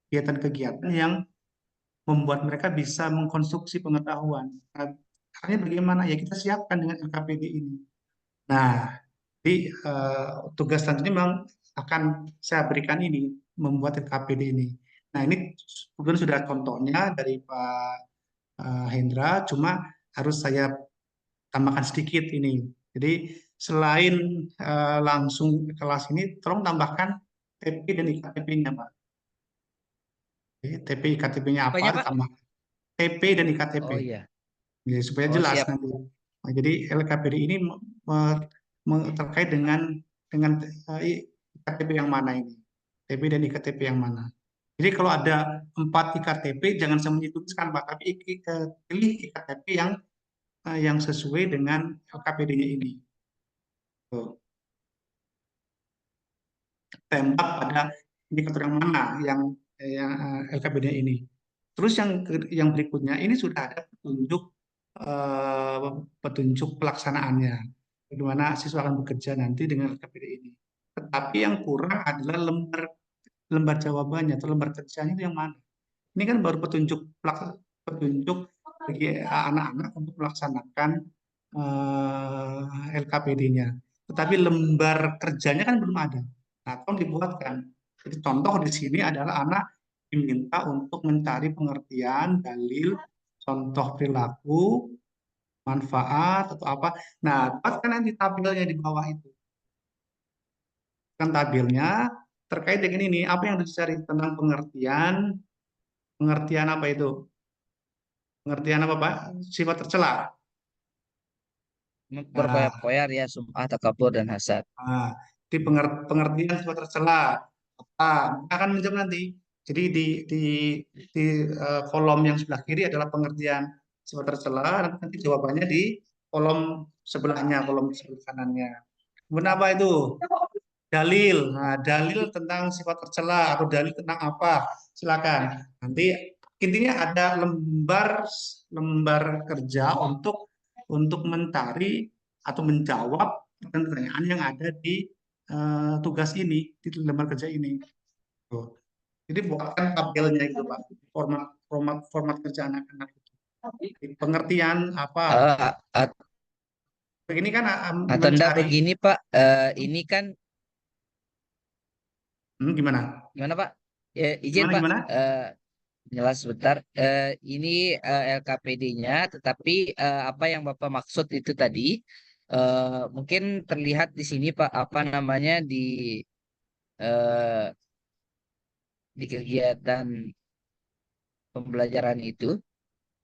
kegiatan-kegiatan yang membuat mereka bisa mengkonstruksi pengetahuan. Nah, caranya bagaimana? Ya kita siapkan dengan LKPD ini. Nah, jadi tugas selanjutnya memang akan saya berikan ini. membuat LKPD ini. Nah, ini kemudian sudah contohnya dari Pak Hendra, cuma harus saya tambahkan sedikit ini. Jadi selain langsung kelas ini, tolong tambahkan TP dan IKTP-nya, Pak. Jadi, TP IKTP-nya apa
Apanya, Pak?
ditambah TP dan IKTP.
Oh iya.
Ya, supaya
Oh
jelas
siap.
nanti. Nah, jadi LKPD ini terkait dengan IKTP yang mana ini, TP dan IKTP yang mana. Jadi kalau ada 4 IKTP jangan semuanya dituliskan Pak, tapi pilih IKTP yang sesuai dengan LKPD-nya ini. Tuh. Tembak pada indikator yang mana yang LKPD ini. Terus yang berikutnya ini sudah ada petunjuk pelaksanaannya, bagaimana siswa akan bekerja nanti dengan LKPD ini. Tetapi yang kurang adalah lembar jawabannya atau lembar kerjanya itu yang mana. Ini kan baru petunjuk bagi anak-anak untuk melaksanakan LKPD-nya. Tetapi lembar kerjanya kan belum ada. Nah, tolong dibuatkan. Jadi contoh di sini adalah anak diminta untuk mencari pengertian, dalil, contoh perilaku, manfaat atau apa. Nah, buatkan nanti tabelnya di bawah itu. Kan tabelnya terkait dengan ini, apa yang dicari tentang pengertian apa itu? Pengertian apa, Pak? Sifat tercela. Nah,
Berfoya-foya ya, sum'ah, takabur, dan hasad.
di pengertian sifat tercela. Akan menjawab nanti. Jadi di kolom yang sebelah kiri adalah pengertian sifat tercela, nanti jawabannya di kolom sebelahnya, kolom sebelah kanannya. Kemudian apa itu? Dalil. Nah, dalil tentang sifat tercela atau dalil tentang apa? Silakan. Nanti intinya ada lembar kerja untuk mencari atau menjawab pertanyaan yang ada di tugas ini, di lembar kerja ini. Tuh. Jadi buatkan tabelnya itu Pak, format kerja anak-anak itu. Pengertian apa?
Eh, at-
Ini kan
atau enggak
mencari
begini, Pak? Ini kan
gimana?
gimana, Pak? Izin,
Gimana
Pak.
gimana?
Jelas sebentar. Ini LKPD-nya, tetapi apa yang Bapak maksud itu tadi mungkin terlihat di sini, Pak, apa namanya eh, di kegiatan pembelajaran itu.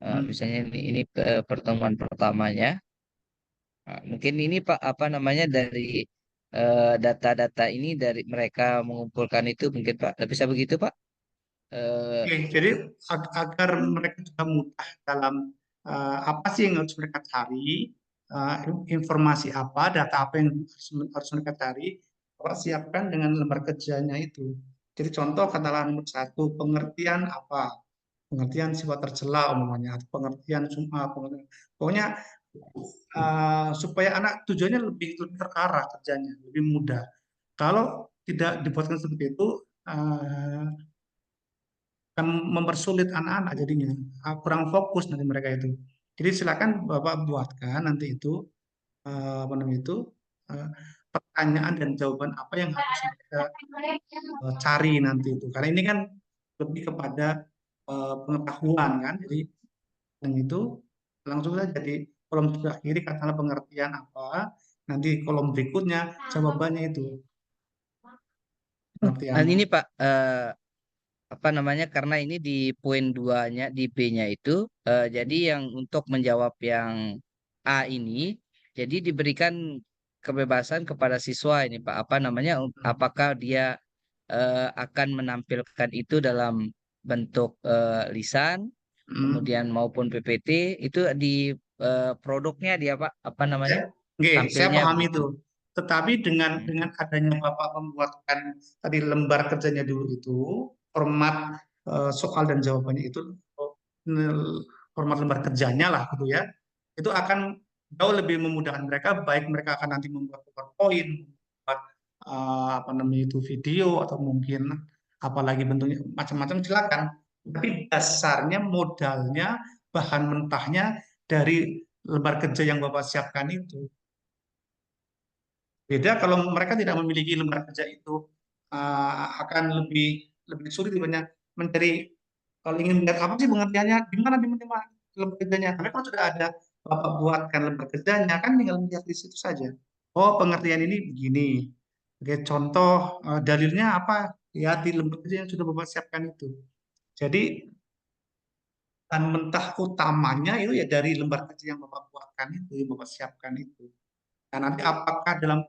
Hmm.
Misalnya ini pertemuan pertamanya. Mungkin ini Pak, apa namanya dari data-data ini dari mereka mengumpulkan itu mungkin Pak. Bisa begitu Pak? Eh,
Oke, jadi agar mereka juga mudah dalam apa sih yang harus mereka cari, informasi apa, data apa yang harus mereka cari, Bapak siapkan dengan lembar kerjanya itu. Jadi contoh katakanlah nomor 1, pengertian apa, pengertian sifat tercela umumnya, atau pengertian sum'ah, pokoknya supaya anak tujuannya lebih terarah kerjanya, lebih mudah. Kalau tidak dibuatkan seperti itu, akan mempersulit anak-anak jadinya kurang fokus nanti mereka itu. Jadi silakan Bapak buatkan nanti itu apa namanya itu eh, pertanyaan dan jawaban apa yang harus mereka cari nanti itu. Karena ini kan lebih kepada pengetahuan kan. Jadi yang itu langsung saja di kolom sebelah kiri katakanlah pengertian apa, nanti kolom berikutnya jawabannya itu pengertiannya.
ini Pak, apa namanya karena ini di poin 2-nya di B-nya itu jadi yang untuk menjawab yang A ini jadi diberikan kebebasan kepada siswa ini Pak, apa namanya apakah dia akan menampilkan itu dalam bentuk lisan
Hmm.
kemudian maupun PPT itu di produknya dia Pak, apa namanya
Oke, saya
tampilnya
paham
begitu.
itu. Tetapi dengan
Hmm.
dengan adanya Bapak membuatkan tadi lembar kerjanya dulu itu, format soal dan jawabannya itu, format lembar kerjanya lah gitu ya, itu akan jauh lebih memudahkan mereka, baik mereka akan nanti membuat PowerPoint, membuat apa namanya itu video atau mungkin apalagi bentuknya macam-macam silakan. Tapi dasarnya modalnya bahan mentahnya dari lembar kerja yang Bapak siapkan itu. Beda kalau mereka tidak memiliki lembar kerja itu akan lebih sulit sebenarnya mencari, kalau ingin melihat apa sih pengertiannya, di mana lembar kerjanya. Tapi kalau sudah ada Bapak buatkan lembar kerjanya, kan tinggal melihat di situ saja. Oh, pengertian ini begini. Oke, contoh dalilnya apa? Ya, di lembar kerja yang sudah Bapak siapkan itu. Jadi, bahan mentah utamanya itu ya dari lembar kerja yang Bapak buatkan itu, yang Bapak siapkan itu. Nah, nanti apakah dalam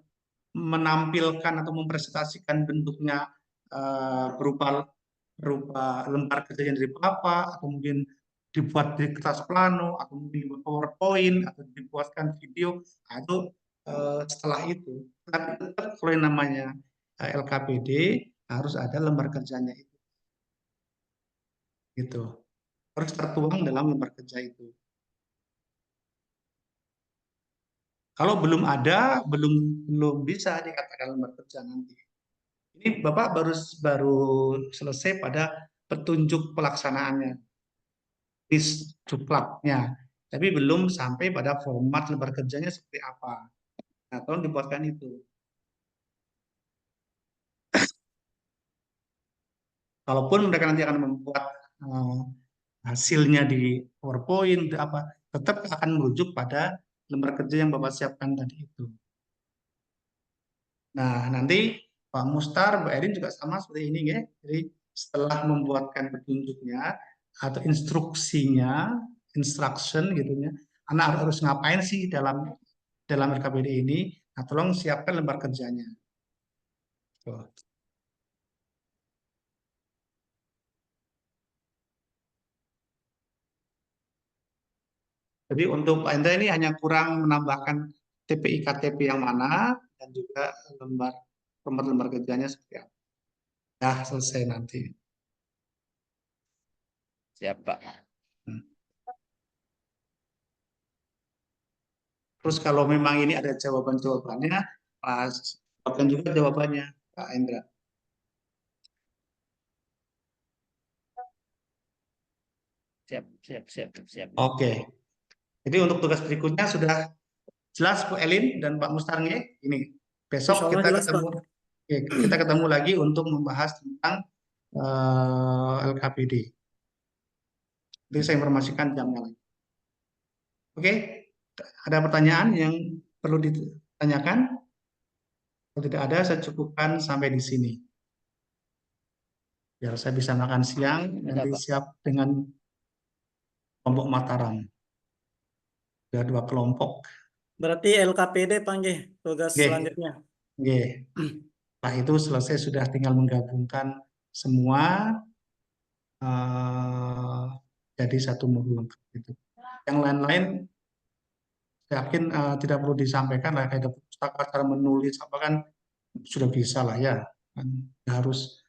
menampilkan atau mempresentasikan bentuknya berupa berupa lembar kerjanya dari Bapak, atau mungkin dibuat di kertas plano, atau mungkin dibuat PowerPoint, atau dibuatkan video, nah, itu setelah itu. Tapi tetap kalau yang namanya LKPD harus ada lembar kerjanya itu, gitu. Harus tertuang dalam lembar kerja itu. Kalau belum ada, belum bisa dikatakan lembar kerja nanti. Ini Bapak baru selesai pada petunjuk pelaksanaannya, list cuplaknya, tapi belum sampai pada format lembar kerjanya seperti apa. Nah, tolong dibuatkan itu. Kalaupun mereka nanti akan membuat hasilnya di PowerPoint, apa, tetap akan merujuk pada lembar kerja yang Bapak siapkan tadi itu. Nah, nanti Pak Mustar, Bu Erin juga sama seperti ini, ya. Jadi setelah membuatkan petunjuknya atau instruksinya, instruction gitu ya, anak harus ngapain sih dalam RKPD ini? Nah, tolong siapkan lembar kerjanya. Tuh. Jadi untuk Pak Indra ini hanya kurang menambahkan TPI KTP yang mana dan juga lembar kerjanya seperti apa. Nah, selesai nanti.
Siap, Pak.
Terus kalau memang ini ada jawaban-jawabannya, Mas, buatkan juga jawabannya, Pak Indra.
Siap.
Oke. Jadi untuk tugas berikutnya sudah jelas Bu Elin dan Pak Mustar nggih? Ini besok
Insya Allah
kita
jelas, Pak.
ketemu. Oke, kita ketemu lagi untuk membahas tentang LKPD. Jadi saya informasikan jamnya lagi. Oke, ada pertanyaan yang perlu ditanyakan? Kalau tidak ada, saya cukupkan sampai di sini. Biar saya bisa makan siang, nanti
Pak.
siap dengan kelompok Mataram. Ada 2 kelompok.
Berarti LKPD panggil tugas
Oke,
selanjutnya.
oke. Setelah itu selesai, sudah tinggal menggabungkan semua jadi satu modul lengkap itu. Yang lain-lain saya yakin tidak perlu disampaikan lah, kayak pustaka, cara menulis apa kan sudah bisa lah ya. Kan harus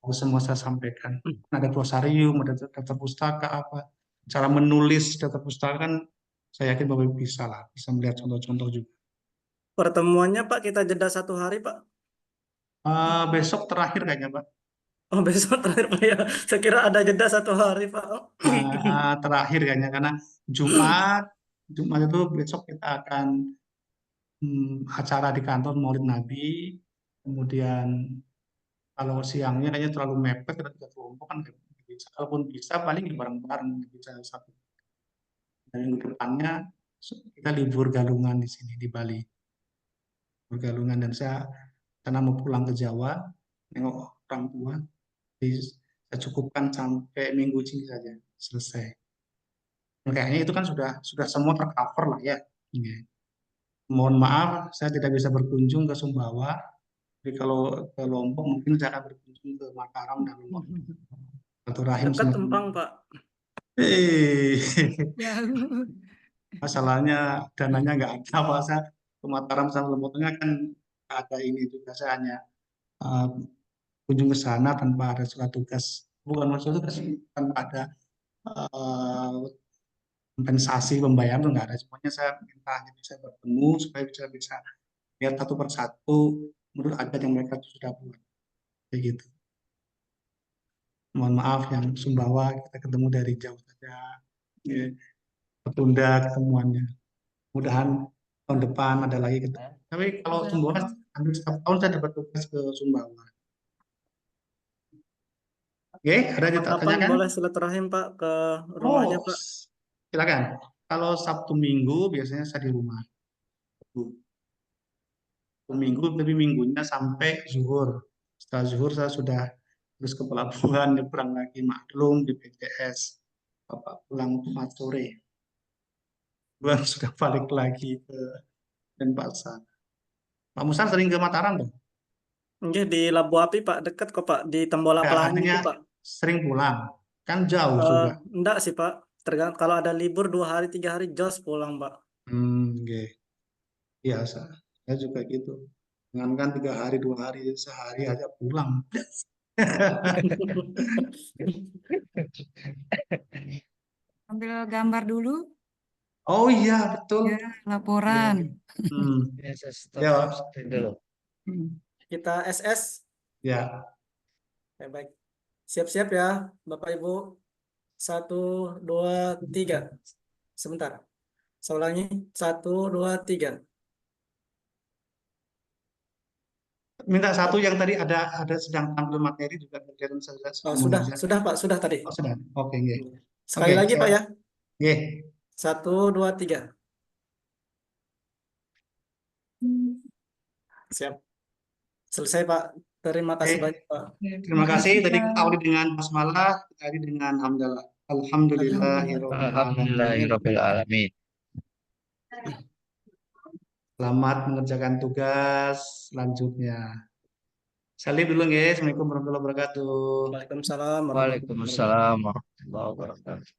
semua saya sampaikan. Ada glosarium, ada daftar pustaka apa, cara menulis daftar pustaka kan saya yakin Bapak bisa lah, bisa melihat contoh-contoh juga.
Pertemuannya Pak kita jeda 1 hari Pak.
Besok terakhir kayaknya Pak.
Oh besok terakhir Pak ya. Saya kira ada jeda 1 hari Pak.
Terakhir kayaknya karena Jumat itu besok kita akan acara di kantor Maulid Nabi, kemudian kalau siangnya kayaknya terlalu mepet kita 3 kelompok kan nggak bisa. Kalaupun bisa paling bareng-bareng bisa satu. Dan minggu depannya kita libur galungan di sini di Bali, libur galungan, dan saya karena mau pulang ke Jawa nengok orang tua, jadi saya cukupkan sampai minggu ini saja selesai. Dan kayaknya itu kan sudah semua tercover lah ya. Iya. Mohon maaf, saya tidak bisa berkunjung ke Sumbawa. Jadi kalau ke Lombok mungkin saya akan berkunjung ke Mataram dan Lombok. Silaturahim
Dekat
sama
Empang Pak.
Jauh.
masalahnya dananya nggak ada, masa ke Mataram sama Lombok Tengah kan ada ini juga, saya hanya uh, kunjung ke sana tanpa ada surat tugas, bukan maksud tugas, tanpa ada uh, kompensasi pembayaran tuh nggak ada, semuanya saya minta hanya bisa bertemu supaya bisa lihat satu persatu menurut adat yang mereka sudah buat, kayak gitu. Mohon maaf yang Sumbawa kita ketemu dari jauh saja, ya, tertunda ketemuannya. Mudahan tahun depan ada lagi ketemu. Tapi kalau Sumbawa hampir setiap tahun saya dapat tugas ke Sumbawa. Oke, ada yang
Kapan
tanyakan?
boleh silaturahim Pak ke rumahnya
Oh,
Pak?
silakan. Kalau Sabtu Minggu biasanya saya di rumah. Minggu, tapi minggunya sampai zuhur. Setelah zuhur saya sudah terus ke pelabuhan, nyebrang lagi maklum di PTS. Bapak pulang Jumat sore. Bulan sudah balik lagi ke Denpasar. Pak Musar sering ke Mataram dong?
Enggak di Labu Api Pak, dekat kok Pak, di Tembola
Ya,
Pelangi
artinya
itu Pak.
sering pulang. Kan jauh juga.
Enggak sih Pak, tergantung kalau ada libur 2 hari 3 hari jos pulang Pak.
Oke. Biasa. Saya juga gitu. Jangankan 3 hari, 2 hari, sehari aja pulang.
Ambil gambar dulu,
Oh iya, betul.
ya, laporan.
Hmm.
Ya, saya
Ya,
stop screen dulu.
Kita SS,
ya.
ya baik. Siap-siap ya Bapak Ibu. 1, 2, 3. Sebentar. Saya ulangi. 1, 2, 3.
Minta satu yang tadi ada sedang tampil materi juga kegiatan saya sedang mengajar.
Sudah Pak, sudah tadi.
Oh, sudah. Oke, nggih.
Sekali
Oke,
lagi Pak ya.
nggih.
1, 2, 3. Siap. Selesai Pak. Terima kasih
Oke.
banyak Pak.
Terima kasih. Tadi
Kak.
awali dengan basmalah, tadi dengan hamdalah. Alhamdulillahirabbil alamin.
Alhamdulillahirabbil alamin.
Selamat mengerjakan tugas selanjutnya. Salim dulu nggih. Assalamualaikum warahmatullahi wabarakatuh.
Waalaikumsalam warahmatullahi wabarakatuh.
Waalaikumsalam warahmatullahi wabarakatuh.